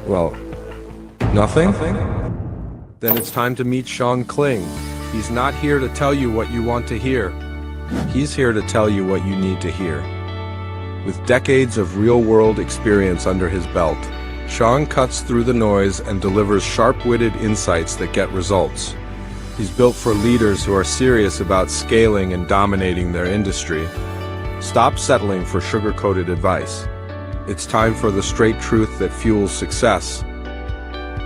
S20: well, nothing? Then it's time to meet Sean Kling. He's not here to tell you what you want to hear. He's here to tell you what you need to hear. With decades of real-world experience under his belt, Sean cuts through the noise and delivers sharp-witted insights that get results. He's built for leaders who are serious about scaling and dominating their industry. Stop settling for sugar-coated advice. It's time for the straight truth that fuels success.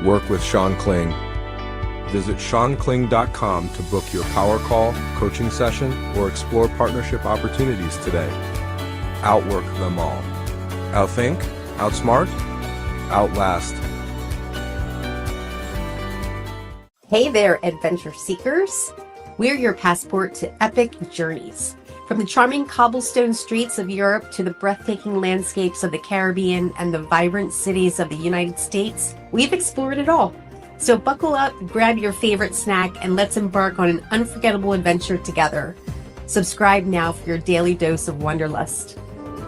S20: Work with Sean Kling. Visit SeanKling.com to book your power call, coaching session, or explore partnership opportunities today. Outwork them all. Outthink, outsmart, outlast.
S2: Hey there, adventure seekers. We're your passport to epic journeys. From the charming cobblestone streets of Europe to the breathtaking landscapes of the Caribbean and the vibrant cities of the United States, we've explored it all. So buckle up, grab your favorite snack, and let's embark on an unforgettable adventure together. Subscribe now for your daily dose of wanderlust.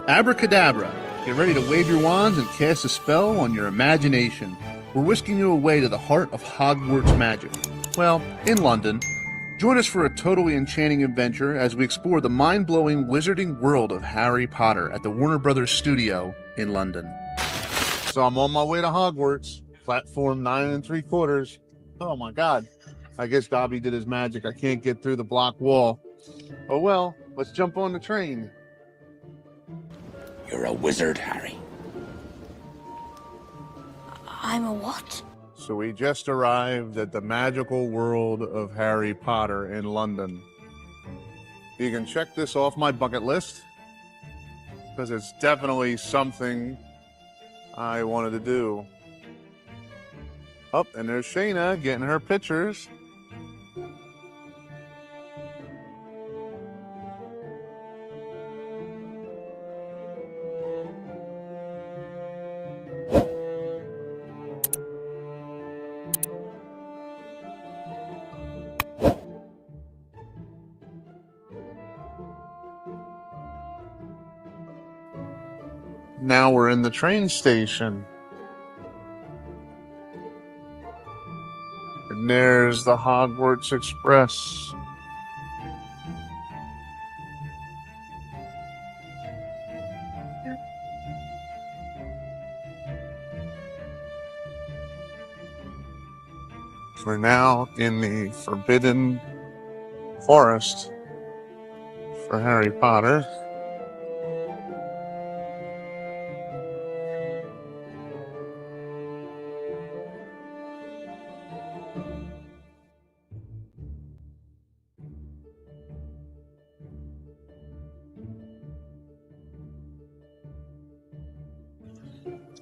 S1: Abracadabra! Get ready to wave your wands and cast a spell on your imagination. We're whisking you away to the heart of Hogwarts magic. Well, in London. Join us for a totally enchanting adventure as we explore the mind-blowing wizarding world of Harry Potter at the Warner Brothers studio in London. So I'm on my way to Hogwarts, platform 9 3/4. Oh my God. I guess Dobby did his magic. I can't get through the block wall. Oh well, let's jump on the train.
S21: You're a wizard, Harry.
S9: I'm a what?
S1: So we just arrived at the magical world of Harry Potter in London. You can check this off my bucket list because it's definitely something I wanted to do. Oh, and there's Shayna getting her pictures. Now we're in the train station. And there's the Hogwarts Express. We're now in the Forbidden Forest for Harry Potter.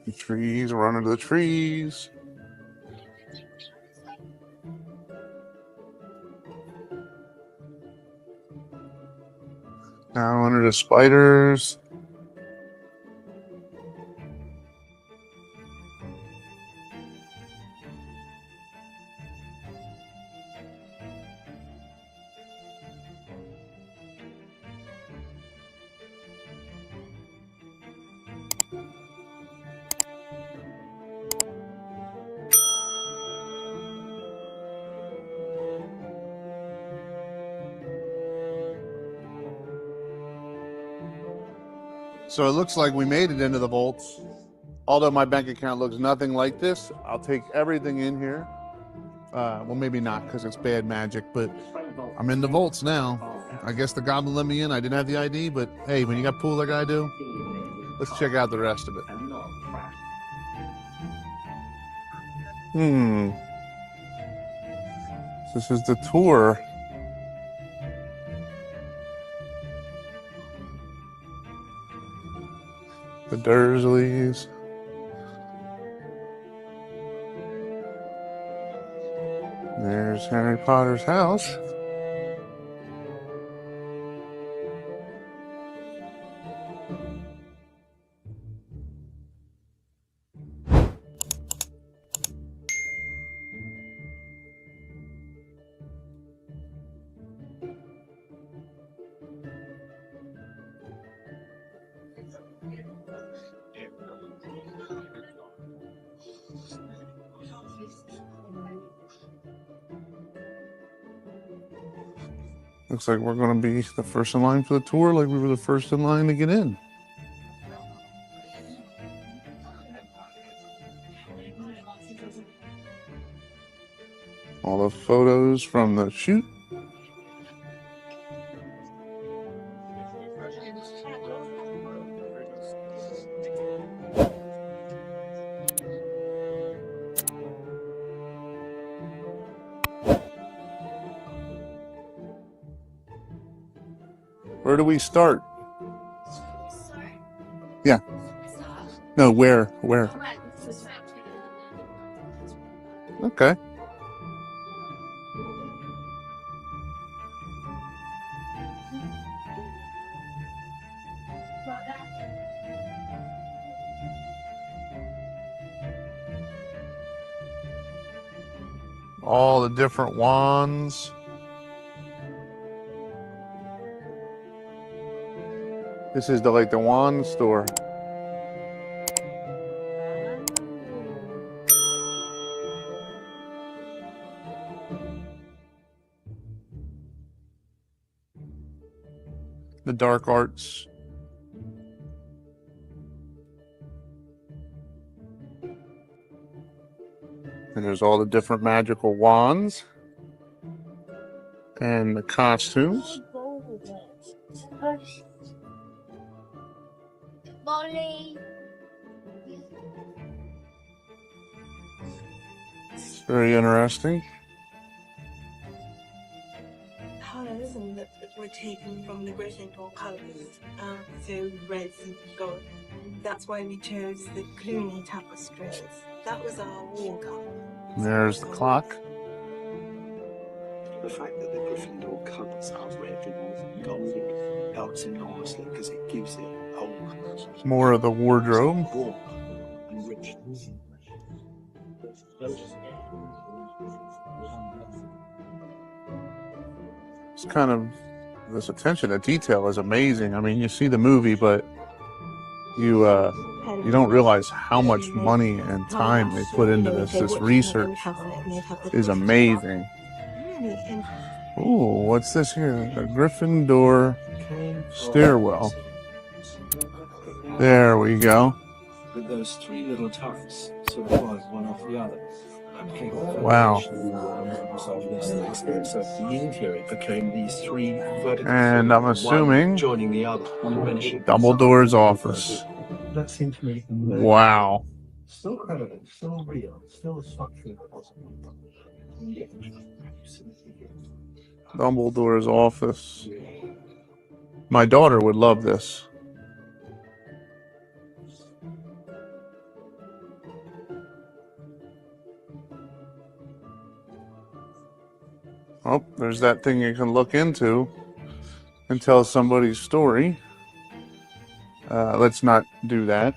S1: The trees, run into the trees. Now under the spiders. So it looks like we made it into the vaults. Although my bank account looks nothing like this, I'll take everything in here. Well, maybe not because it's bad magic, but I'm in the vaults now. I guess the goblin let me in. I didn't have the ID, but hey, when you got pool like I do, let's check out the rest of it. This is the tour. The Dursleys. There's Harry Potter's house. Looks like we're going to be the first in line for the tour, like we were the first in line to get in. All the photos from the shoot. Where do we start? Yeah. No, where? Where? Okay. All the different wands. This is the wand store. The dark arts. And there's all the different magical wands and the costumes.
S9: Molly.
S1: It's very interesting.
S21: Colours and that were taken from the Gryffindor colours, so reds and gold. That's why we chose the Clooney tapestries. That was our wall colour.
S1: There's the clock.
S22: The fact that the Gryffindor colours are red and gold helps enormously because it gives it a whole
S1: More of the wardrobe.
S22: warmth and richness.
S1: It's kind of, this attention to detail is amazing. I mean, you see the movie, but you don't realize how much money and time they put into this. This research is amazing. Ooh, what's this here? A Gryffindor stairwell. There we go.
S22: With those three little turrets, sort of one off the other.
S1: Wow.
S22: So the interior became these three vertical.
S1: And I'm assuming
S22: one joining the other.
S1: Dumbledore's office.
S22: That seemed to me
S1: Wow.
S22: still credible, still real, still structurally possible.
S1: Dumbledore's office. My daughter would love this. Oh, there's that thing you can look into and tell somebody's story. Let's not do that.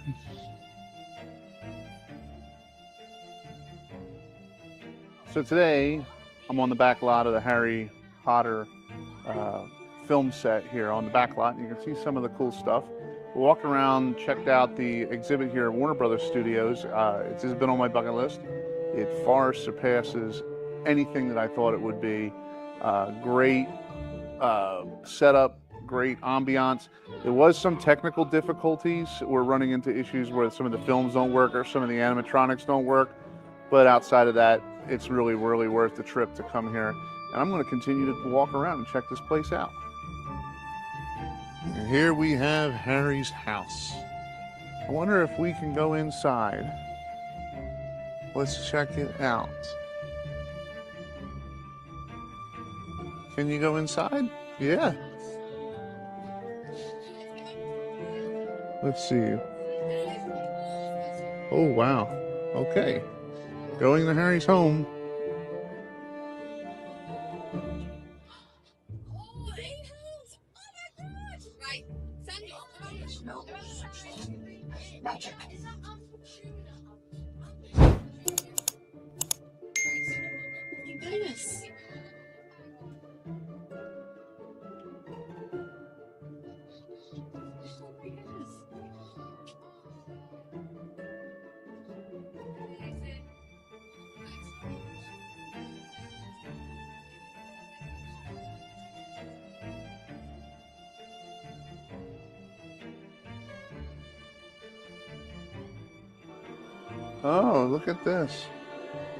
S1: So today, I'm on the back lot of the Harry Potter film set here on the back lot. And you can see some of the cool stuff. We walked around, checked out the exhibit here at Warner Brothers Studios. This has been on my bucket list. It far surpasses anything that I thought it would be. Great setup, great ambiance. There was some technical difficulties. We're running into issues where some of the films don't work or some of the animatronics don't work. But outside of that, it's really, really worth the trip to come here. And I'm going to continue to walk around and check this place out. And here we have Harry's house. I wonder if we can go inside. Let's check it out. Can you go inside? Yeah. Let's see. Oh, wow. Okay. Going to Harry's home. Oh, look at this.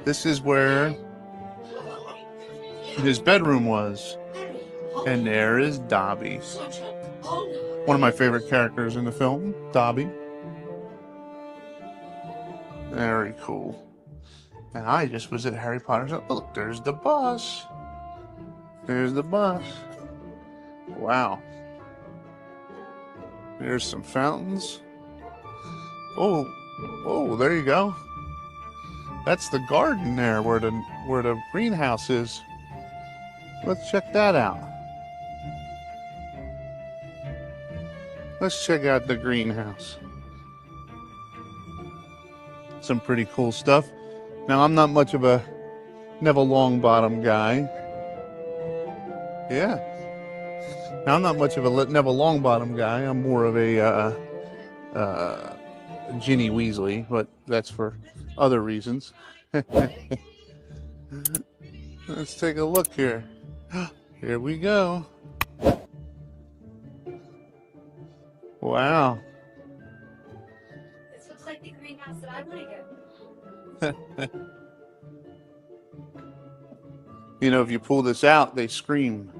S1: This is where his bedroom was. And there is Dobby. One of my favorite characters in the film, Dobby. Very cool. And I just was at Harry Potter's. Oh, look, there's the bus. There's the bus. Wow. There's some fountains. Oh, there you go. That's the garden there where the greenhouse is. Let's check that out. Let's check out the greenhouse. Some pretty cool stuff. Now, I'm not much of a Neville Longbottom guy. Yeah. Now, I'm not much of a Neville Longbottom guy. I'm more of a Ginny Weasley, but that's for other reasons. Let's take a look here. Here we go. Wow.
S9: This looks like the greenhouse that I want to go.
S1: You know, if you pull this out, they scream.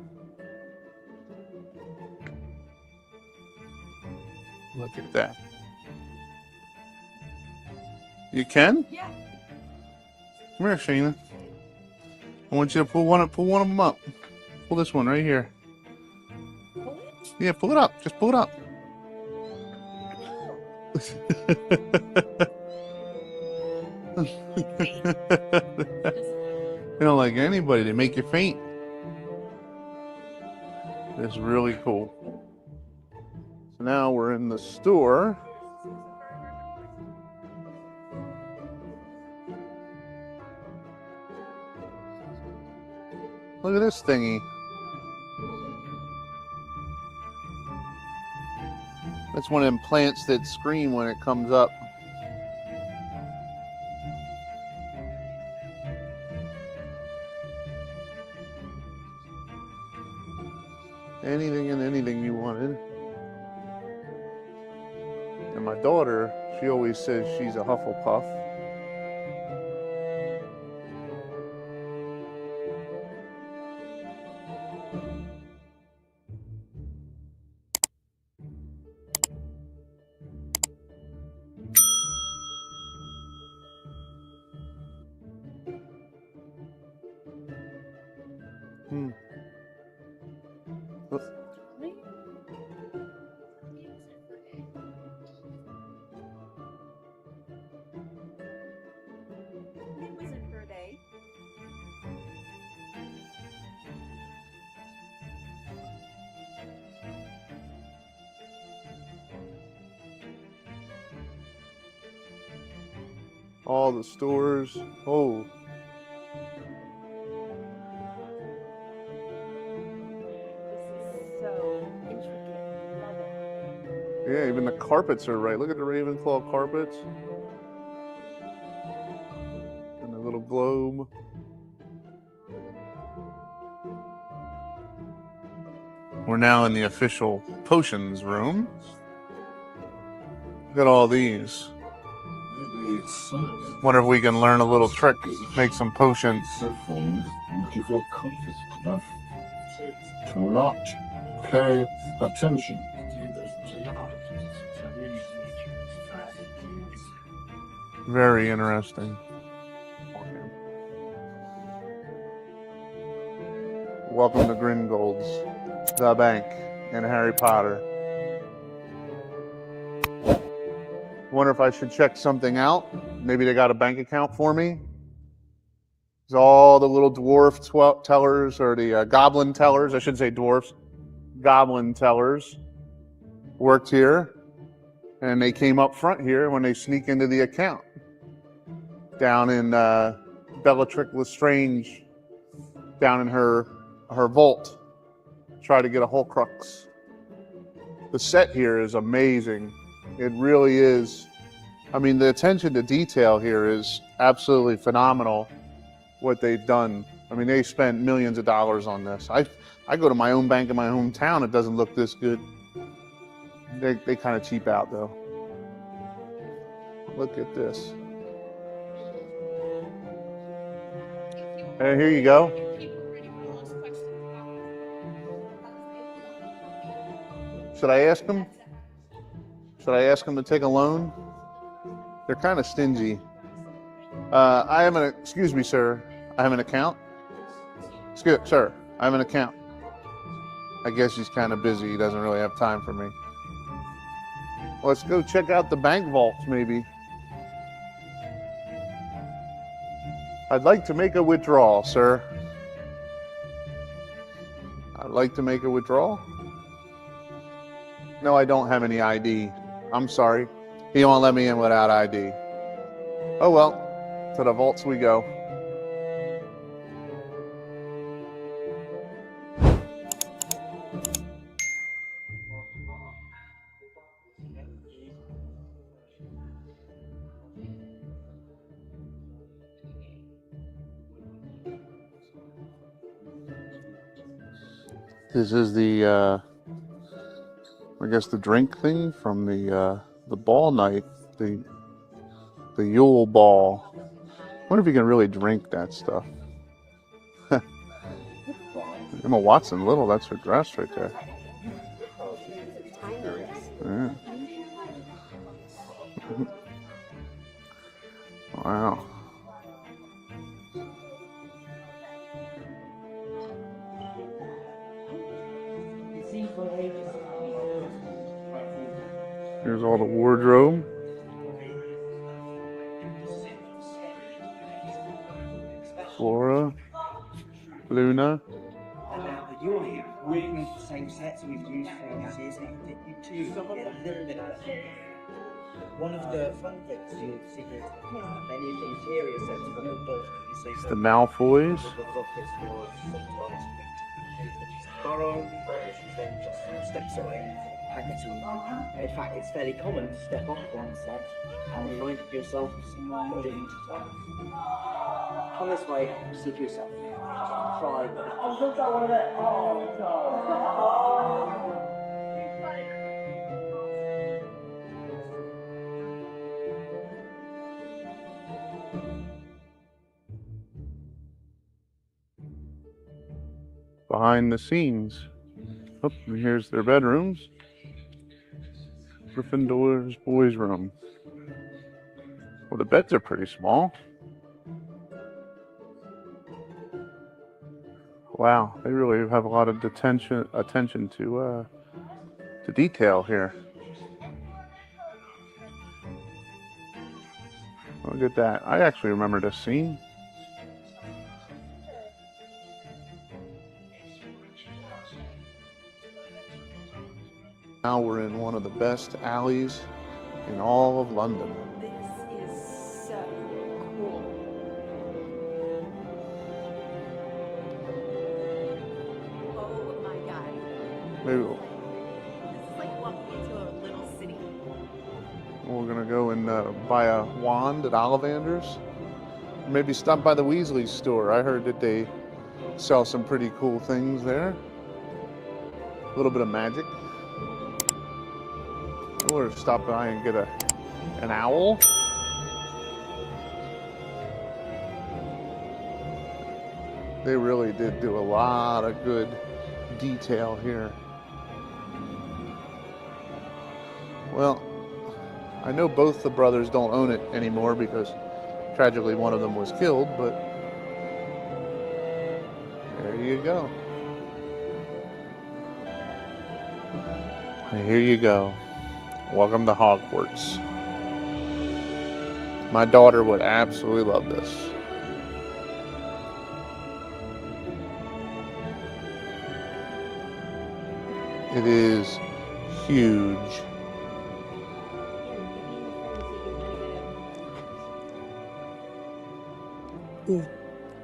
S1: Look at that. You can?
S9: Yeah.
S1: Come here, Shayna. I want you to pull one of them up. Pull this one right here. Yeah, pull it up. Just pull it up. They don't like anybody. They make you faint. It's really cool. So now we're in the store. Look at this thingy. That's one of them plants that scream when it comes up. Anything and anything you wanted. And my daughter, she always says she's a Hufflepuff. All the stores. Oh. Yeah, even the carpets are right. Look at the Ravenclaw carpets. And the little globe. We're now in the official potions room. Look at all these. Wonder if we can learn a little trick, make some potions.
S3: Would you feel confident enough to not pay attention?
S1: Very interesting. Welcome to Gringold's, the bank, in Harry Potter. Wonder if I should check something out. Maybe they got a bank account for me. There's all the little dwarf tellers, or the goblin tellers, I should say dwarfs, goblin tellers worked here. And they came up front here when they sneak into the account. Down in Bellatrix Lestrange, down in her vault. Try to get a Horcrux. The set here is amazing. It really is. I mean, the attention to detail here is absolutely phenomenal, what they've done. I mean, they spent millions of dollars on this. I go to my own bank in my hometown, it doesn't look this good. They kind of cheap out, though. Look at this. Hey, here you go. Should I ask them? Should I ask them to take a loan? They're kind of stingy. Excuse me, sir. I have an account. Sir, I have an account. I guess he's kind of busy. He doesn't really have time for me. Let's go check out the bank vaults, maybe. I'd like to make a withdrawal, sir. I'd like to make a withdrawal. No, I don't have any ID. I'm sorry. He won't let me in without ID. Oh well, to the vaults we go. This is the, I guess the drink thing from the ball night, the Yule Ball. I wonder if you can really drink that stuff. Emma Watson Little, that's her dress right there. Yeah. Wow. Here's all the wardrobe. Flora, Luna.
S22: You're here. We've used the same sets we've used for all these years, and I think you too get a little bit of that. One of the fun things you'll see is many of the interior sets from the book.
S1: It's the Malfoys.
S22: Borrow, then just steps away. In fact, it's fairly common to step off one set and remind yourself of some come this way, see for yourself. Try.
S1: Behind the scenes. Oh, and here's their bedrooms. Gryffindor's boys' room. Well, the beds are pretty small. Wow, they really have a lot of attention to detail here. Look at that. I actually remember this scene. Now we're in one of the best alleys in all of London.
S2: This is so cool. Oh my god.
S1: Maybe
S2: This is like walking into a little city.
S1: we're gonna go and buy a wand at Ollivander's. Maybe stop by the Weasley store. I heard that they sell some pretty cool things there. A little bit of magic. Or stop by and get an owl. They really did do a lot of good detail here. Well, I know both the brothers don't own it anymore because tragically one of them was killed, but there you go. Here you go. Welcome to Hogwarts. My daughter would absolutely love this. It is huge.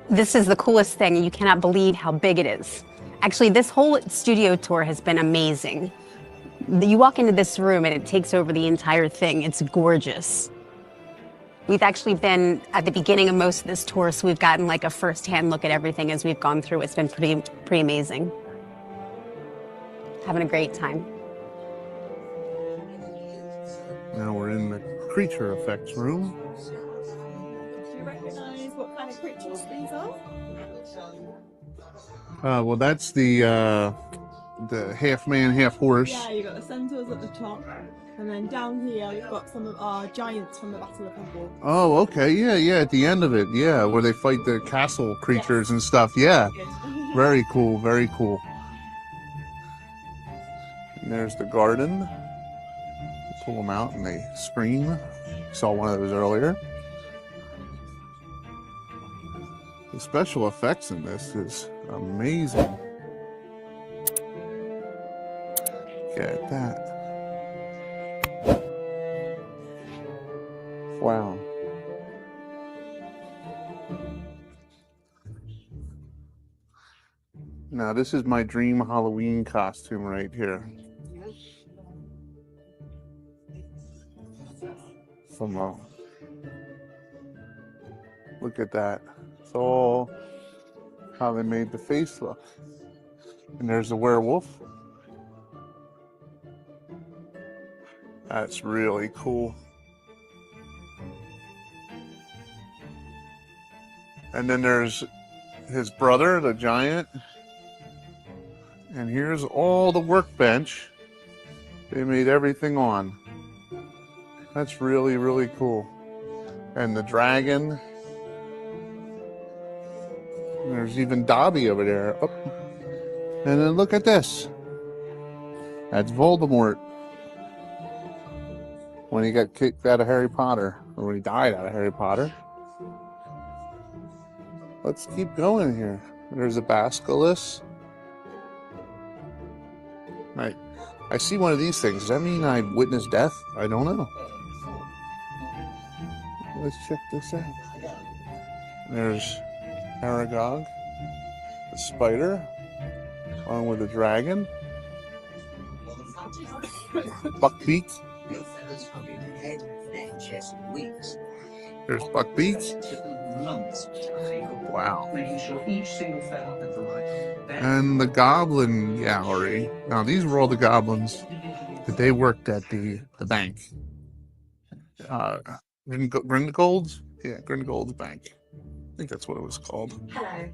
S6: This is the coolest thing. You cannot believe how big it is. Actually, this whole studio tour has been amazing. You walk into this room and it takes over the entire thing. It's gorgeous. We've actually been at the beginning of most of this tour, so we've gotten like a first-hand look at everything as we've gone through. It's been pretty amazing. Having a great time.
S1: Now we're in the creature effects room.
S17: Do you recognise what kind of creatures these are?
S1: Well, that's the half man, half horse.
S17: Yeah, you've got the centaurs at the top, and then down here you've got some of our giants from the Battle of Hogwarts.
S1: Oh, okay, yeah, at the end of it, yeah, where they fight the castle creatures and stuff, yeah. Very cool, very cool. And there's the garden. Pull them out and they scream. Saw one of those earlier. The special effects in this is amazing. Look at that. Wow. Now this is my dream Halloween costume right here. Look at that. It's all how they made the face look. And there's the werewolf. That's really cool. And then there's his brother, the giant. And here's all the workbench they made everything on. That's really, really cool. And the dragon. And there's even Dobby over there. Oh. And then look at this. That's Voldemort. When he got kicked out of Harry Potter. Or when he died out of Harry Potter. Let's keep going here. There's a basilisk. Right. I see one of these things. Does that mean I witnessed death? I don't know. Let's check this out. There's Aragog, the spider, along with the dragon. Buckbeak. There's Buckbeak. Wow. And the Goblin Gallery. Now, these were all the goblins that they worked at the bank. Grindelwald's? Yeah, Grindelwald's Bank. I think that's what it was called.
S9: Hello,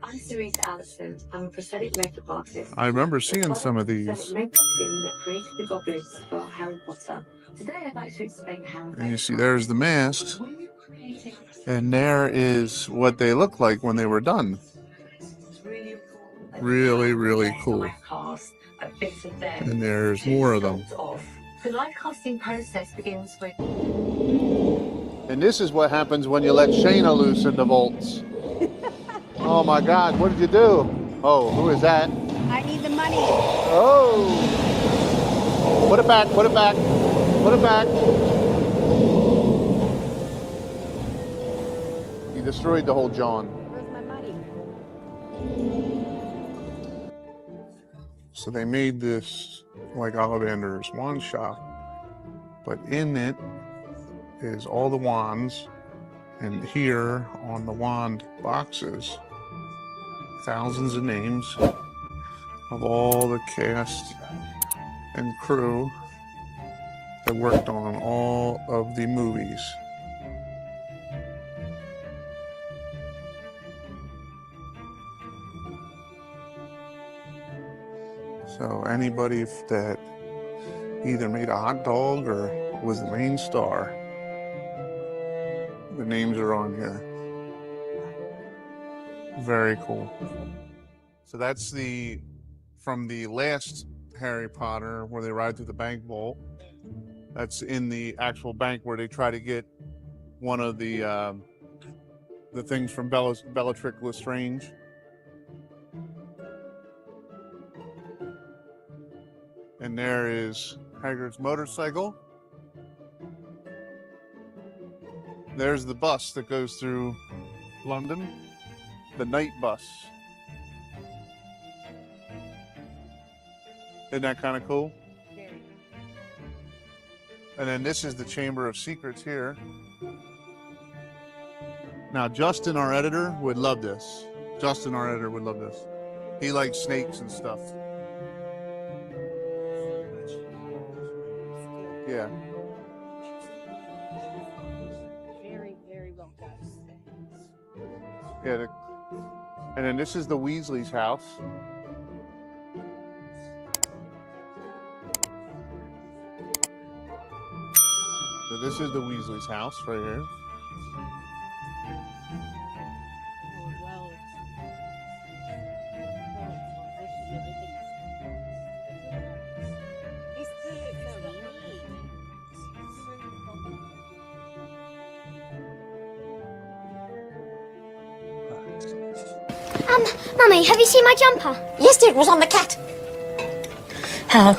S9: I'm Sarita Allison. I'm a prosthetic makeup artist.
S1: I remember seeing some of these.
S9: Makeup team that created the goblins for Harry Potter. Today I'd like to explain how.
S1: And you see there's the mask. And there is what they look like when they were done. Really, really cool. And there's more of them.
S9: The live casting process begins with.
S1: And this is what happens when you let Shayna loose in the vaults. Oh my God, what did you do? Oh, who is that?
S6: I need the money.
S1: Oh! Put it back, put it back, put it back. He destroyed the whole John.
S6: Where's my money?
S1: So they made this like Ollivander's wand shop, but in it is all the wands, and here on the wand boxes, thousands of names of all the cast and crew that worked on all of the movies. So anybody that either made a hot dog or was the main star, the names are on here. Very cool. So that's from the last Harry Potter where they ride through the bank vault. That's in the actual bank where they try to get one of the things from Bellatrix Lestrange. And there is Hagrid's motorcycle. There's the bus that goes through London, the night bus. Isn't that kind of cool? And then this is the Chamber of Secrets here. Now, Justin, our editor, would love this. Justin, our editor, would love this. He likes snakes and stuff. Yeah.
S6: Very, very well done.
S1: Yeah. And then this is the Weasley's house. So this is the Weasley's house right here.
S7: Mummy, have you seen my jumper?
S8: Yes, dear, it was on the cat. Hello.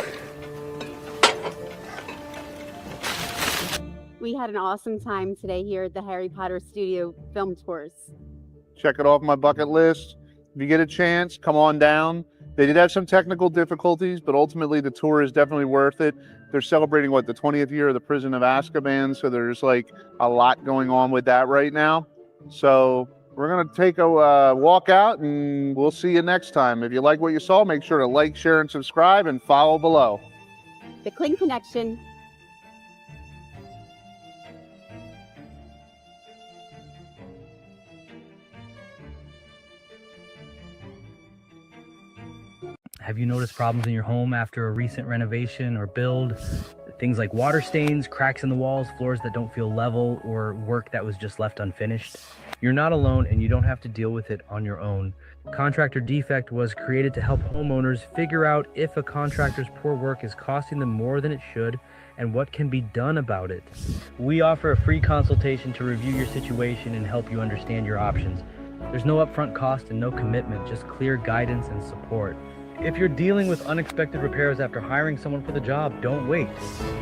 S6: We had an awesome time today here at the Harry Potter Studio Film Tours.
S1: Check it off my bucket list. If you get a chance, come on down. They did have some technical difficulties, but ultimately the tour is definitely worth it. They're celebrating, the 20th year of the Prison of Azkaban, so there's like a lot going on with that right now. So
S4: we're going to take a walk out, and we'll see you next time. If you like what you saw, make sure to like, share, and subscribe, and follow below.
S6: The Kling Connection.
S10: Have you noticed problems in your home after a recent renovation or build? Things like water stains, cracks in the walls, floors that don't feel level, or work that was just left unfinished? You're not alone, and you don't have to deal with it on your own. Contractor Defect was created to help homeowners figure out if a contractor's poor work is costing them more than it should and what can be done about it. We offer a free consultation to review your situation and help you understand your options. There's no upfront cost and no commitment, just clear guidance and support. If you're dealing with unexpected repairs after hiring someone for the job, don't wait.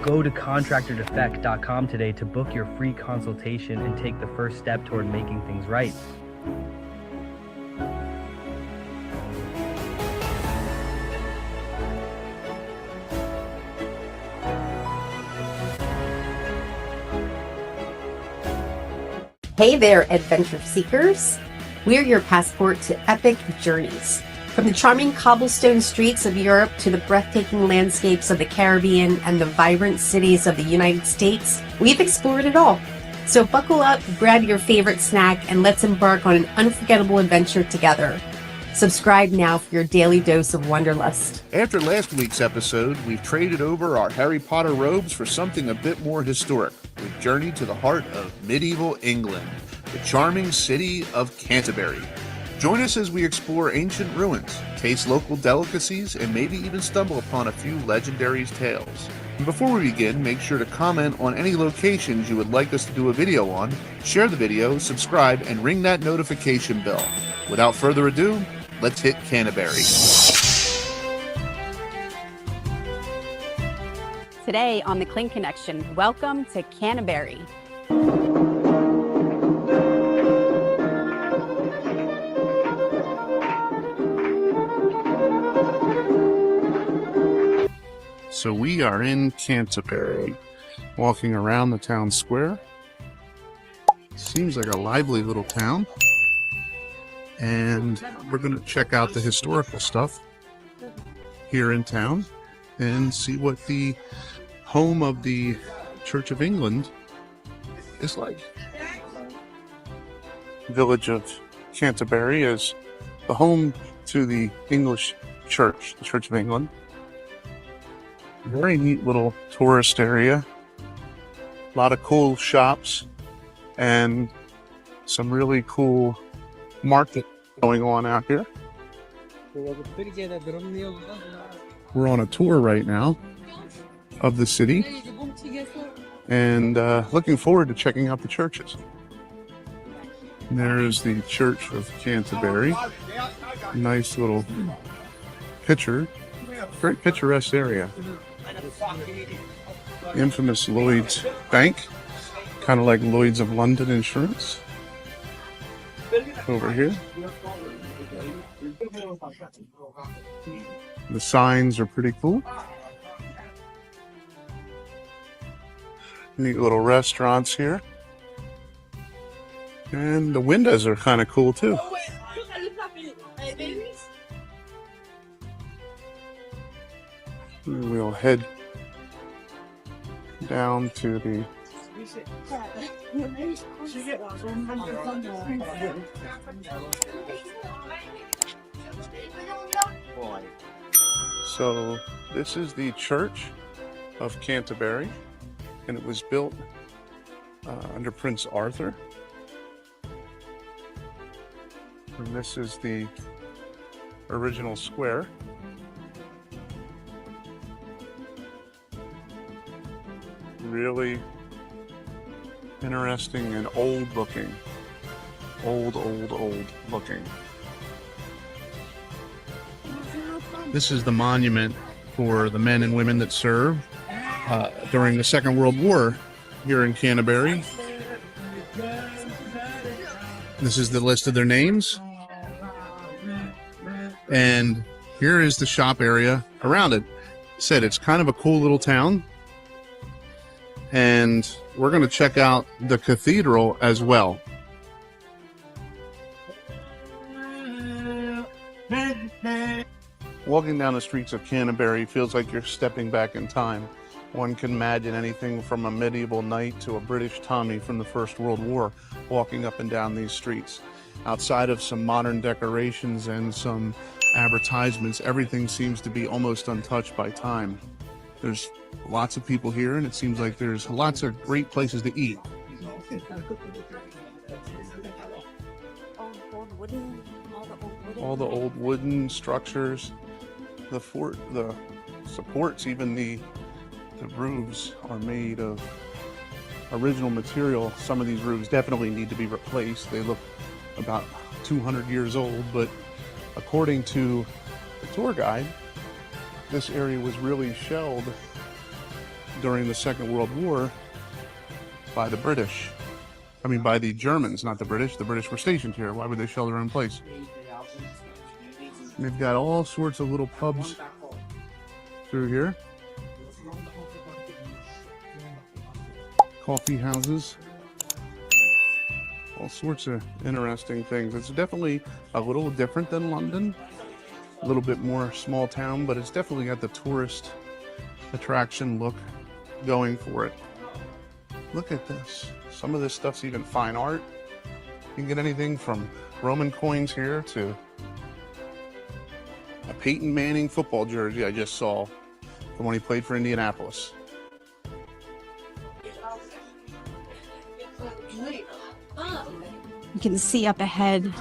S10: Go to contractordefect.com today to book your free consultation and take the first step toward making things right.
S2: Hey there, adventure seekers. We're your passport to epic journeys. From the charming cobblestone streets of Europe to the breathtaking landscapes of the Caribbean and the vibrant cities of the United States, we've explored it all. So buckle up, grab your favorite snack, and let's embark on an unforgettable adventure together. Subscribe now for your daily dose of wanderlust.
S4: After last week's episode, we've traded over our Harry Potter robes for something a bit more historic. We've journeyed to the heart of medieval England, the charming city of Canterbury. Join us as we explore ancient ruins, taste local delicacies, and maybe even stumble upon a few legendary tales. And before we begin, make sure to comment on any locations you would like us to do a video on, share the video, subscribe, and ring that notification bell. Without further ado, let's hit Canterbury.
S6: Today on the Kling Connection, welcome to Canterbury.
S1: So we are in Canterbury, walking around the town square. Seems like a lively little town. And we're going to check out the historical stuff here in town and see what the home of the Church of England is like. The village of Canterbury is the home to the English Church, the Church of England. Very neat little tourist area. A lot of cool shops and some really cool market going on out here. We're on a tour right now of the city and looking forward to checking out the churches. And there's the Church of Canterbury. Nice little picture. Very picturesque area. Infamous Lloyd's Bank, kind of like Lloyd's of London Insurance. Over here. The signs are pretty cool. Neat little restaurants here. And the windows are kind of cool too. We'll head down to the So this is the Church of Canterbury, and it was built under Prince Arthur. And this is the original square. Really interesting and old looking. Old looking. This is the monument for the men and women that served during the Second World War here in Canterbury. This is the list of their names. And here is the shop area around it. Said it's kind of a cool little town. And we're going to check out the cathedral as well. Walking down the streets of Canterbury feels like you're stepping back in time. One can imagine anything from a medieval knight to a British Tommy from the First World War walking up and down these streets. Outside of some modern decorations and some advertisements, everything seems to be almost untouched by time. There's lots of people here, and it seems like there's lots of great places to eat. All the old wooden structures, the fort, the supports, even the roofs are made of original material. Some of these roofs definitely need to be replaced. They look about 200 years old, but according to the tour guide, this area was really shelled during the Second World War by the British. I mean, by the Germans, not the British. The British were stationed here. Why would they shell their own place? They've got all sorts of little pubs through here. Coffee houses. All sorts of interesting things. It's definitely a little different than London. A little bit more small town, but it's definitely got the tourist attraction look going for it. Look at this. Some of this stuff's even fine art. You can get anything from Roman coins here to a Peyton Manning football jersey I just saw from when he played for Indianapolis.
S14: You can see up ahead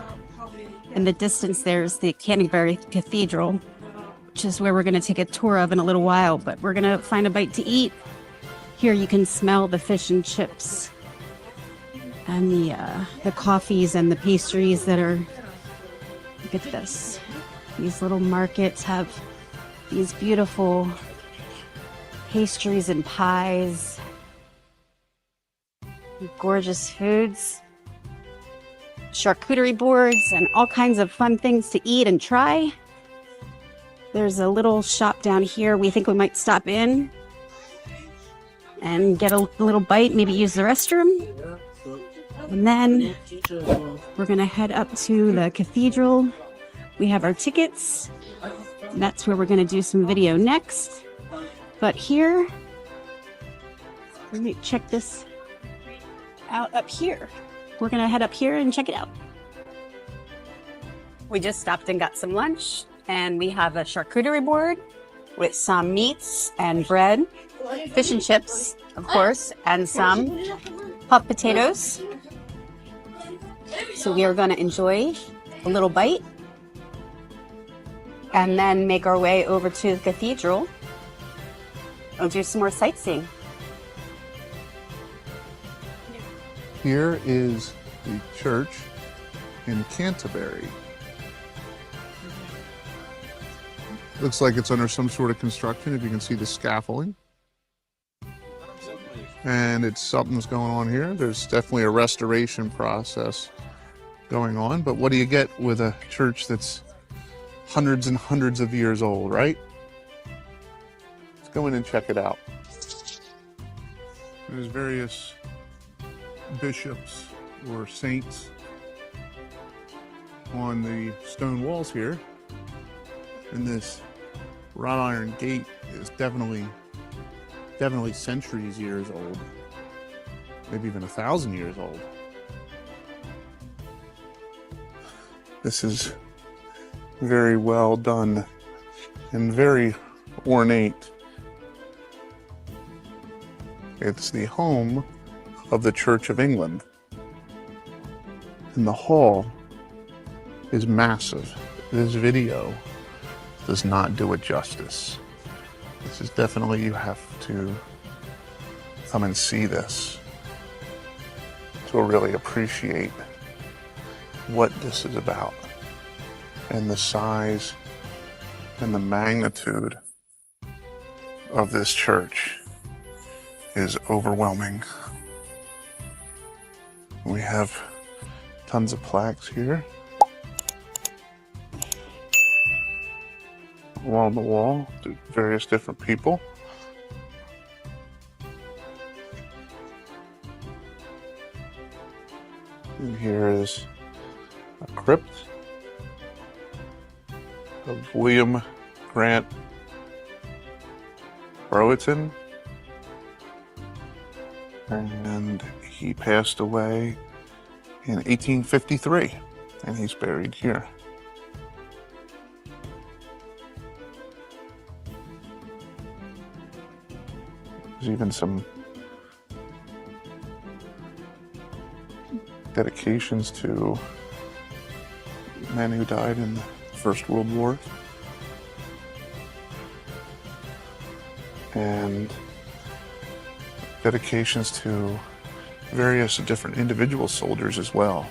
S14: in the distance there's the Canterbury Cathedral, which is where we're going to take a tour of in a little while, but we're going to find a bite to eat. Here you can smell the fish and chips and the coffees and the pastries that are, look at this. These little markets have these beautiful pastries and pies, gorgeous foods, charcuterie boards, and all kinds of fun things to eat and try. There's a little shop down here. We think we might stop in and get a little bite, maybe use the restroom. And then we're going to head up to the cathedral. We have our tickets. That's where we're going to do some video next. But here, let me check this out up here. We're going to head up here and check it out. We just stopped and got some lunch, and we have a charcuterie board with some meats and bread, fish and chips, of course, and some puffed potatoes. So we are going to enjoy a little bite and then make our way over to the cathedral and do some more sightseeing.
S1: Here is the church in Canterbury. Looks like it's under some sort of construction, if you can see the scaffolding. And something's going on here. There's definitely a restoration process going on, but what do you get with a church that's hundreds and hundreds of years old, right? Let's go in and check it out. There's various bishops or saints on the stone walls here, and this wrought iron gate is definitely centuries years old, maybe even 1,000 years old. This is very well done and very ornate. It's the home of the Church of England, and the hall is massive. This video does not do it justice. This is definitely, you have to come and see this to really appreciate what this is about, and the size and the magnitude of this church is overwhelming. We have tons of plaques here along the wall to various different people. And here is a crypt of William Grant Browitton, and he passed away in 1853, and he's buried here. There's even some dedications to men who died in the First World War, and dedications to various different individual soldiers as well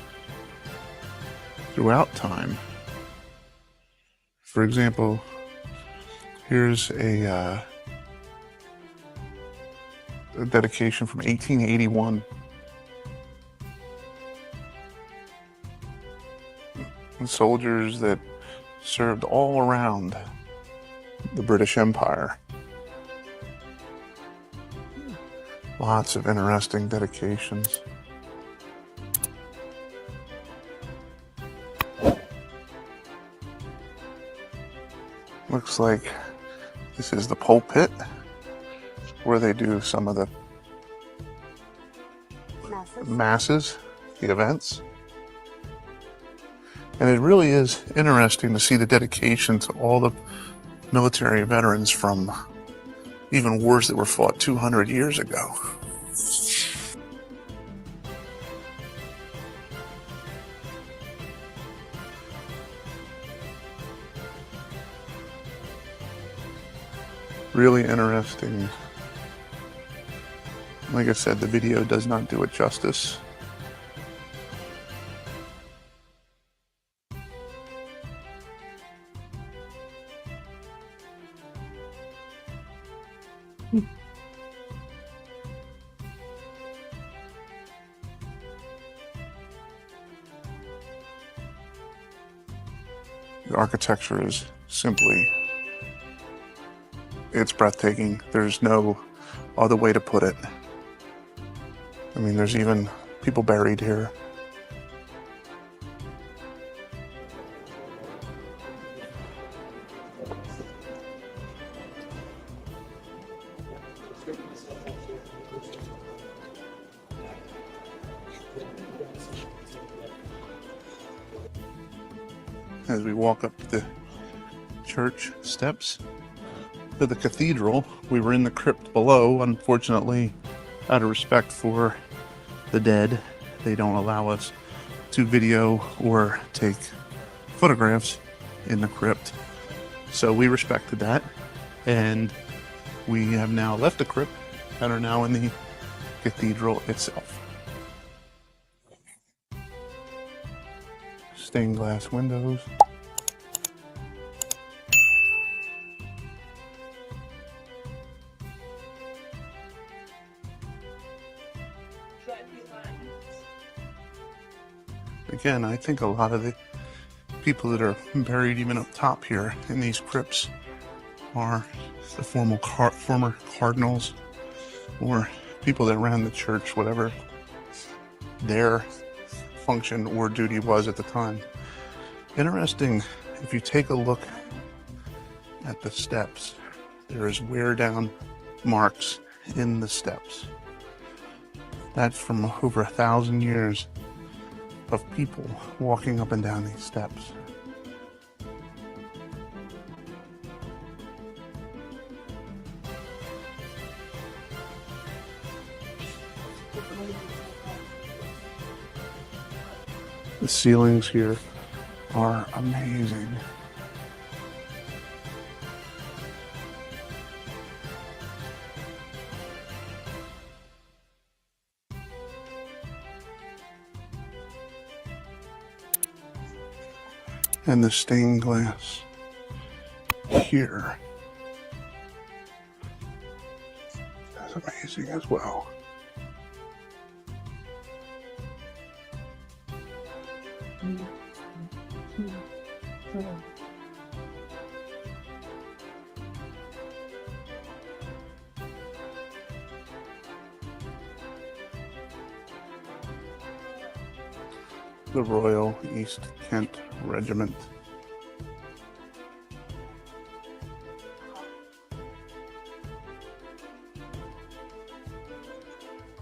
S1: throughout time. For example, here's a dedication from 1881. Soldiers that served all around the British Empire. Lots of interesting dedications. Looks like this is the pulpit where they do some of the masses, the events. And it really is interesting to see the dedication to all the military veterans from even wars that were fought 200 years ago. Really interesting. Like I said, the video does not do it justice. The architecture is simply, it's breathtaking. There's no other way to put it. I mean, there's even people buried here. As we walk up the church steps to the cathedral, we were in the crypt below. Unfortunately, out of respect for the dead, they don't allow us to video or take photographs in the crypt. So we respected that, and we have now left the crypt and are now in the cathedral itself. Stained glass windows. Again, I think a lot of the people that are buried even up top here in these crypts are the former cardinals or people that ran the church, whatever their function or duty was at the time. Interesting, if you take a look at the steps, there is wear down marks in the steps. That's from over 1,000 years of people walking up and down these steps. The ceilings here are amazing. And the stained glass here is amazing as well. The Royal East Kent Regiment.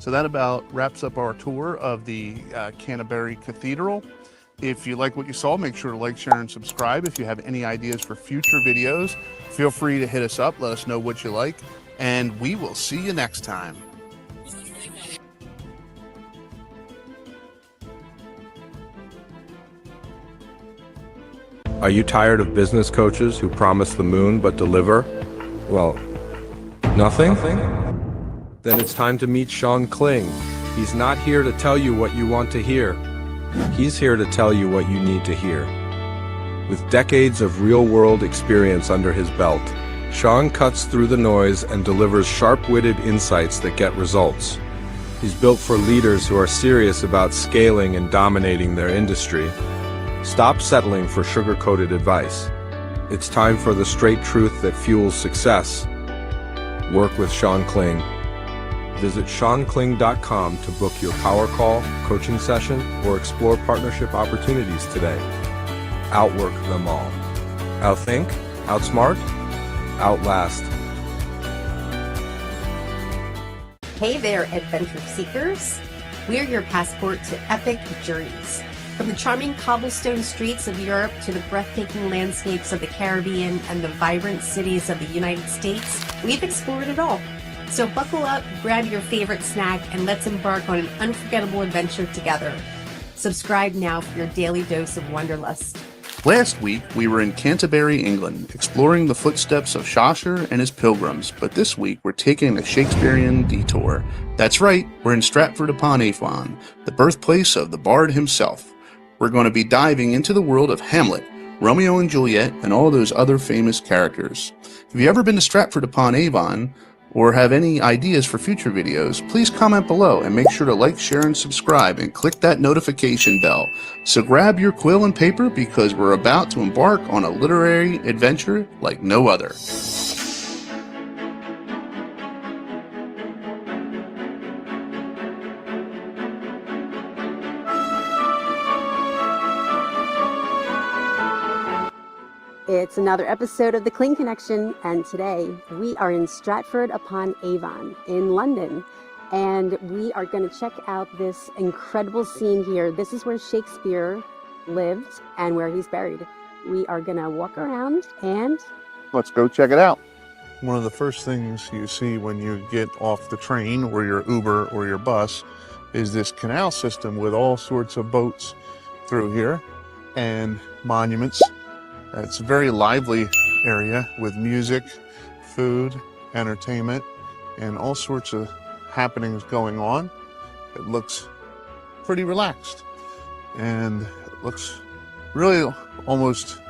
S1: So that about wraps up our tour of the Canterbury Cathedral. If you like what you saw, make sure to like, share, and subscribe. If you have any ideas for future videos, feel free to hit us up. Let us know what you like, and we will see you next time.
S20: Are you tired of business coaches who promise the moon but deliver, well, nothing? Then it's time to meet Sean Kling. He's not here to tell you what you want to hear. He's here to tell you what you need to hear. With decades of real-world experience under his belt, Sean cuts through the noise and delivers sharp-witted insights that get results. He's built for leaders who are serious about scaling and dominating their industry. Stop settling for sugar-coated advice. It's time for the straight truth that fuels success. Work with Sean Kling. Visit SeanKling.com to book your power call, coaching session, or explore partnership opportunities today. Outwork them all. Outthink, outsmart, outlast.
S2: Hey there, adventure seekers. We're your passport to epic journeys. From the charming cobblestone streets of Europe to the breathtaking landscapes of the Caribbean and the vibrant cities of the United States, we've explored it all. So buckle up, grab your favorite snack, and let's embark on an unforgettable adventure together. Subscribe now for your daily dose of wanderlust.
S1: Last week, we were in Canterbury, England, exploring the footsteps of Chaucer and his pilgrims, but this week we're taking a Shakespearean detour. That's right, we're in Stratford-upon-Avon, the birthplace of the bard himself. We're going to be diving into the world of Hamlet, Romeo and Juliet, and all those other famous characters. Have you ever been to Stratford-upon-Avon, or have any ideas for future videos, please comment below and make sure to like, share, and subscribe, and click that notification bell. So grab your quill and paper because we're about to embark on a literary adventure like no other.
S6: It's another episode of The Kling Connection, and today we are in Stratford-upon-Avon in London, and we are going to check out this incredible scene here. This is where Shakespeare lived and where he's buried. We are going to walk around and
S1: Let's go check it out. One of the first things you see when you get off the train or your Uber or your bus is this canal system with all sorts of boats through here and monuments. It's a very lively area with music, food, entertainment, and all sorts of happenings going on. It looks pretty relaxed, and it looks really almost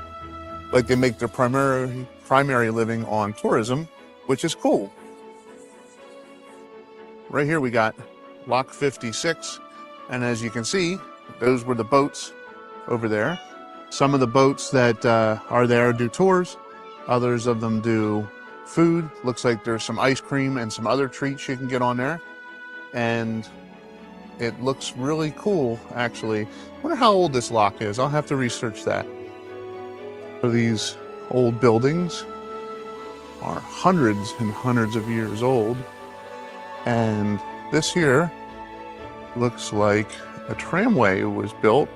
S1: like they make their primary living on tourism, which is cool. Right here we got Lock 56, and as you can see, those were the boats over there. Some of the boats that are there do tours. Others of them do food. Looks like there's some ice cream and some other treats you can get on there. And it looks really cool, actually. Wonder how old this lock is. I'll have to research that. So these old buildings are hundreds and hundreds of years old. And this here looks like a tramway was built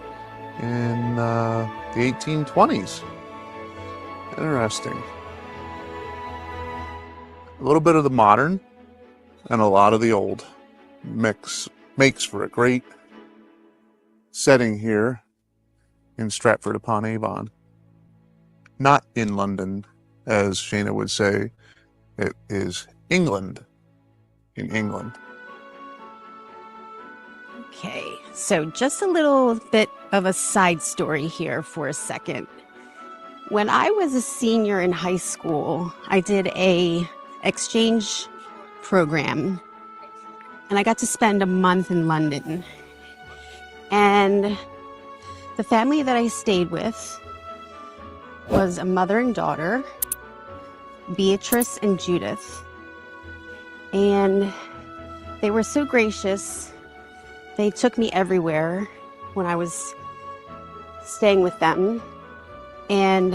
S1: in the 1820s. Interesting. A little bit of the modern and a lot of the old makes for a great setting here in Stratford-upon-Avon. Not in London, as Shayna would say. It is England, in England.
S14: Okay, so just a little bit of a side story here for a second. When I was a senior in high school, I did a exchange program, and I got to spend a month in London. And the family that I stayed with was a mother and daughter, Beatrice and Judith. And they were so gracious. They took me everywhere when I was staying with them, and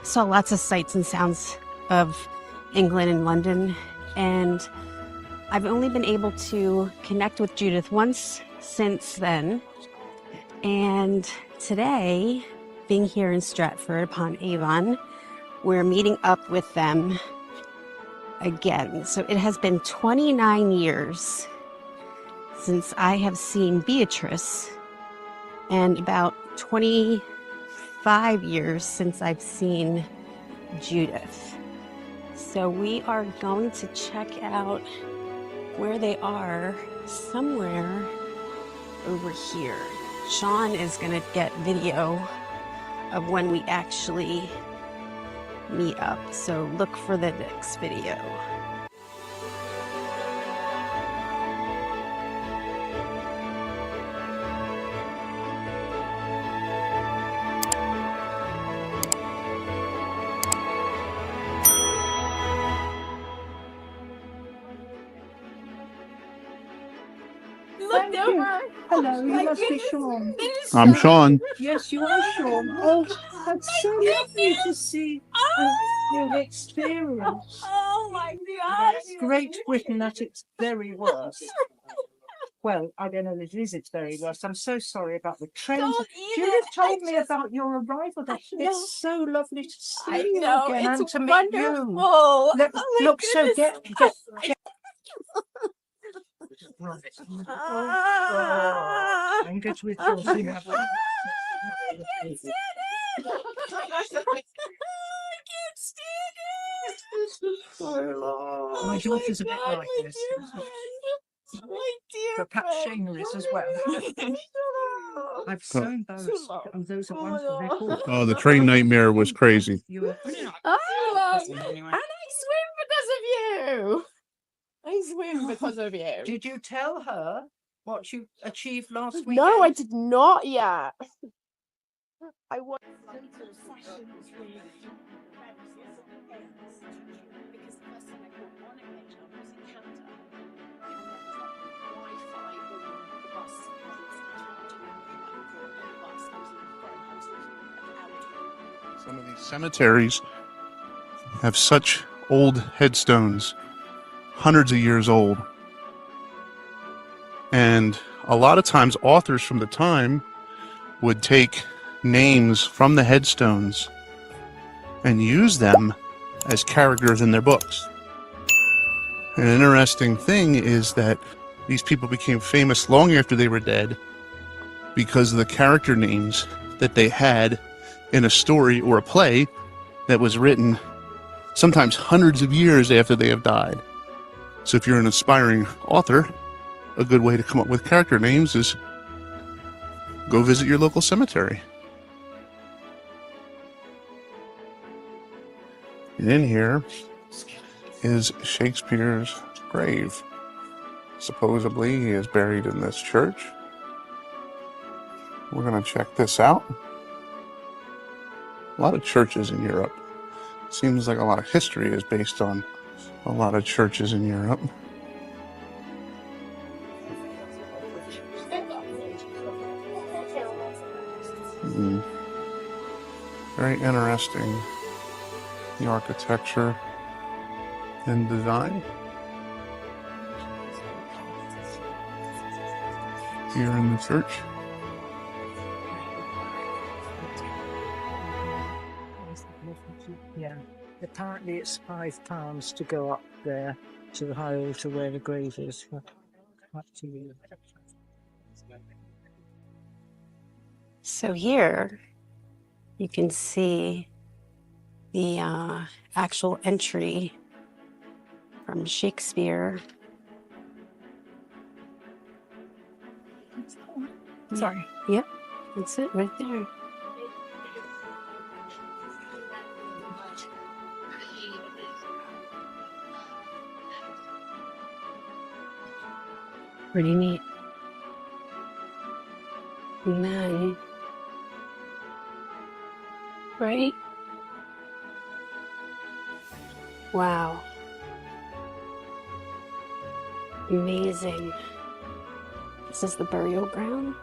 S14: saw lots of sights and sounds of England and London. And I've only been able to connect with Judith once since then. And today, being here in Stratford upon Avon, we're meeting up with them again. So it has been 29 years since I have seen Beatrice, and about 25 years since I've seen Judith. So we are going to check out where they are, somewhere over here. Sean is going to get video of when we actually meet up. So look for the next video.
S21: Look over. Hello, you must be Sean.
S1: I'm Sean.
S21: Yes, you are Sean. Oh, that's so lovely to see your experience.
S17: Oh my God.
S21: It's Great Britain at its very worst. Well, I don't know that it is its very worst. I'm so sorry about the trains.
S17: Don't
S21: Judith told me about your arrival. It's so lovely to see you again and to meet you. Look, so get. Right. I'm good with your thing.
S17: I can't stand it.
S21: My daughter's a bit like this.
S17: My dear
S21: But perhaps Shayna is as well. I'm so embarrassed. Oh, those are wonderful. They're cool.
S1: Oh, the train nightmare was crazy.
S21: You were
S17: And I swim because of you. I swim because of you.
S21: Did you tell her what you achieved last week?
S17: No, I did not yet. I want.
S1: Some of these cemeteries have such old headstones, hundreds of years old. And a lot of times authors from the time would take names from the headstones and use them as characters in their books. An interesting thing is that these people became famous long after they were dead because of the character names that they had in a story or a play that was written sometimes hundreds of years after they have died. So if you're an aspiring author, a good way to come up with character names is go visit your local cemetery. And in here is Shakespeare's grave. Supposedly he is buried in this church. We're going to check this out. A lot of churches in Europe. Seems like a lot of history is based on a lot of churches in Europe. Very interesting, the architecture and design here in the church.
S21: Yeah. Apparently it's £5 to go up there to the high altar where the grave is. Up to you.
S14: So here you can see the actual entry from Shakespeare.
S17: Sorry.
S14: Yep, that's it right there. Pretty neat. And then, right? Wow. Amazing. This is the burial ground,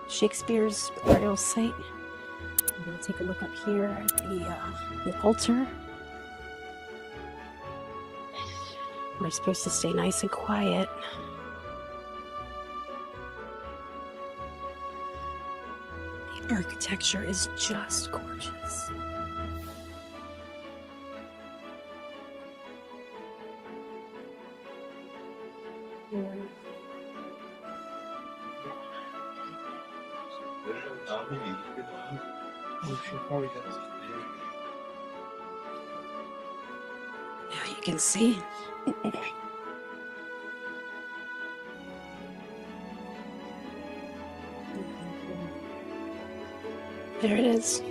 S14: Shakespeare's burial site. I'm going to take a look up here at the altar. We're supposed to stay nice and quiet. The architecture is just gorgeous. Now you can see. There it is.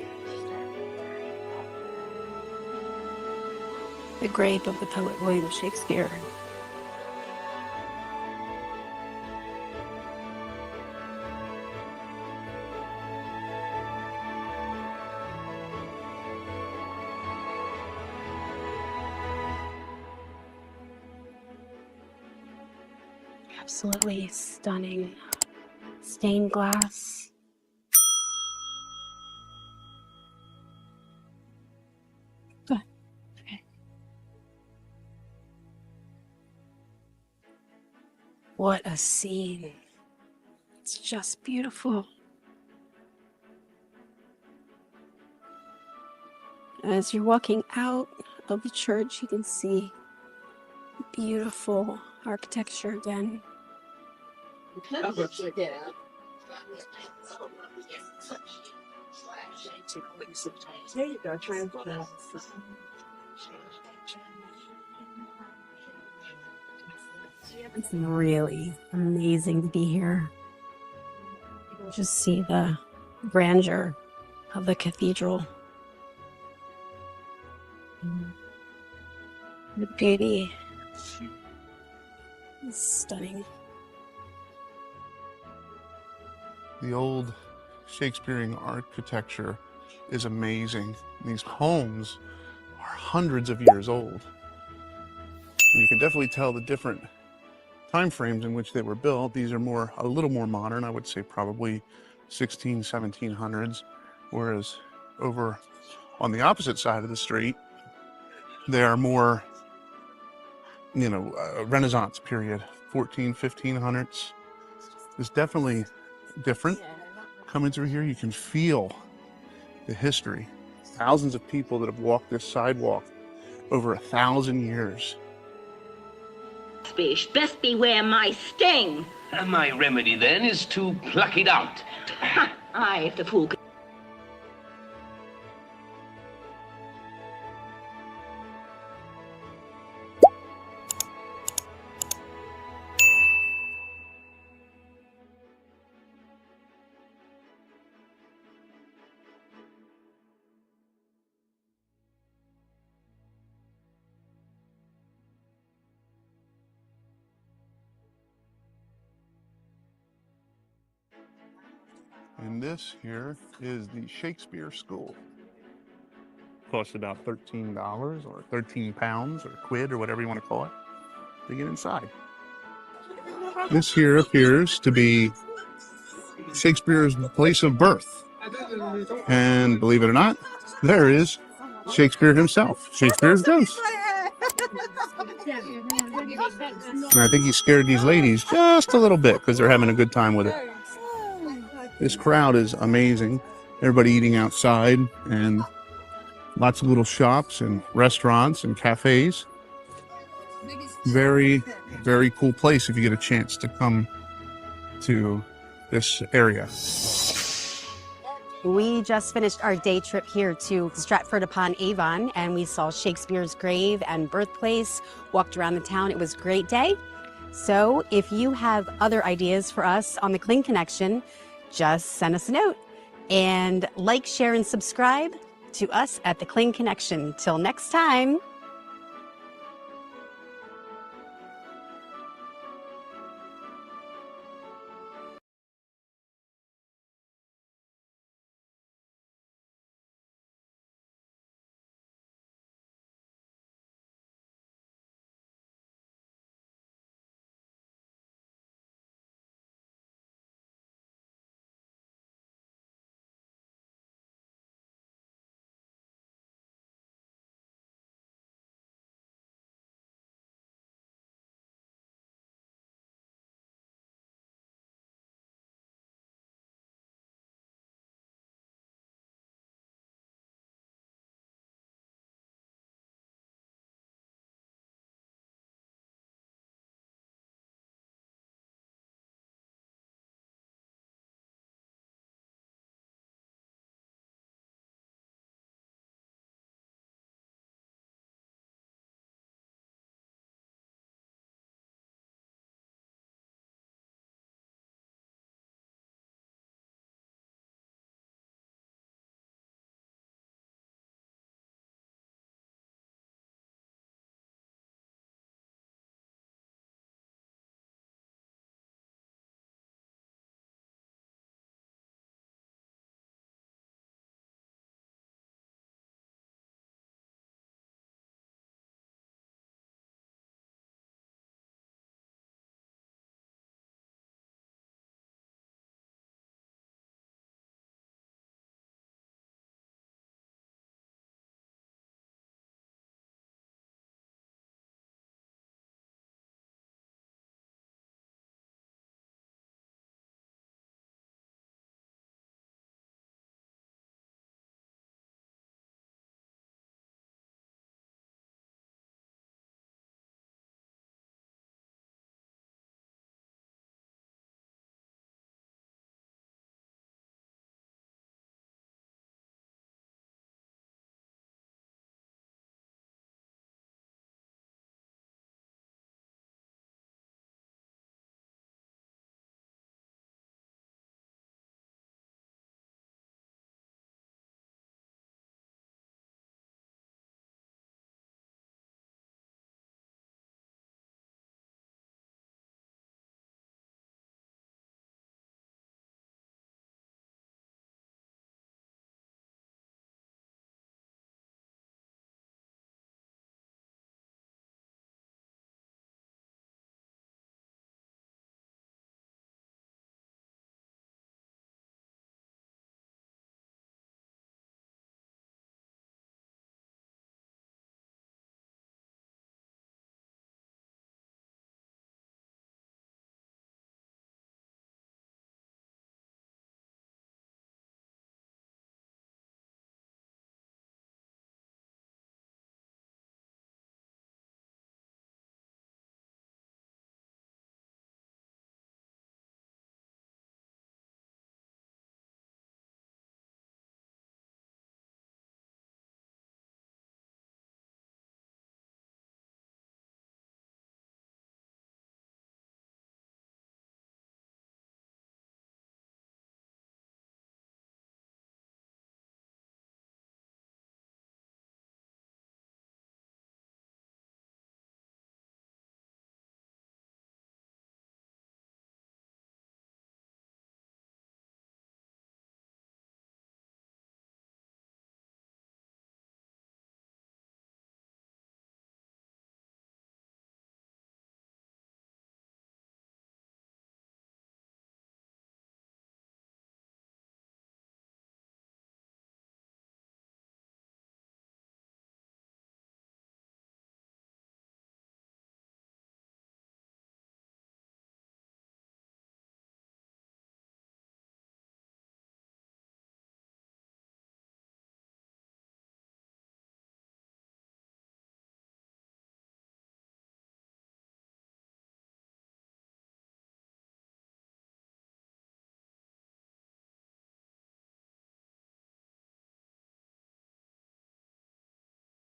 S14: The grave of the poet William Shakespeare. Absolutely stunning stained glass. Good. Okay. What a scene. It's just beautiful. As you're walking out of the church, you can see beautiful architecture again.
S21: There you go, transplant.
S14: It's really amazing to be here. Just see the grandeur of the cathedral. The beauty is stunning.
S1: The old Shakespearean architecture is amazing. These homes are hundreds of years old. And you can definitely tell the different time frames in which they were built. These are a little more modern, I would say probably 1700s, whereas over on the opposite side of the street, they are more, Renaissance period, 1500s. It's definitely different. Coming through here, you can feel the history. Thousands of people that have walked this sidewalk over 1,000 years.
S12: Fish, best beware my sting.
S13: And my remedy then is to pluck it out.
S12: Aye, if the fool could.
S1: And this here is the Shakespeare School. Costs about $13 or 13 pounds or quid or whatever you want to call it to get inside. This here appears to be Shakespeare's place of birth. And believe it or not, there is Shakespeare himself, Shakespeare's ghost. And I think he scared these ladies just a little bit because they're having a good time with it. This crowd is amazing. Everybody eating outside and lots of little shops and restaurants and cafes. Very, very cool place if you get a chance to come to this area.
S2: We just finished our day trip here to Stratford-upon-Avon, and we saw Shakespeare's grave and birthplace, walked around the town. It was a great day. So if you have other ideas for us on the Kling Connection, just send us a note. And like, share, and subscribe to us at the Kling Connection. Till next time.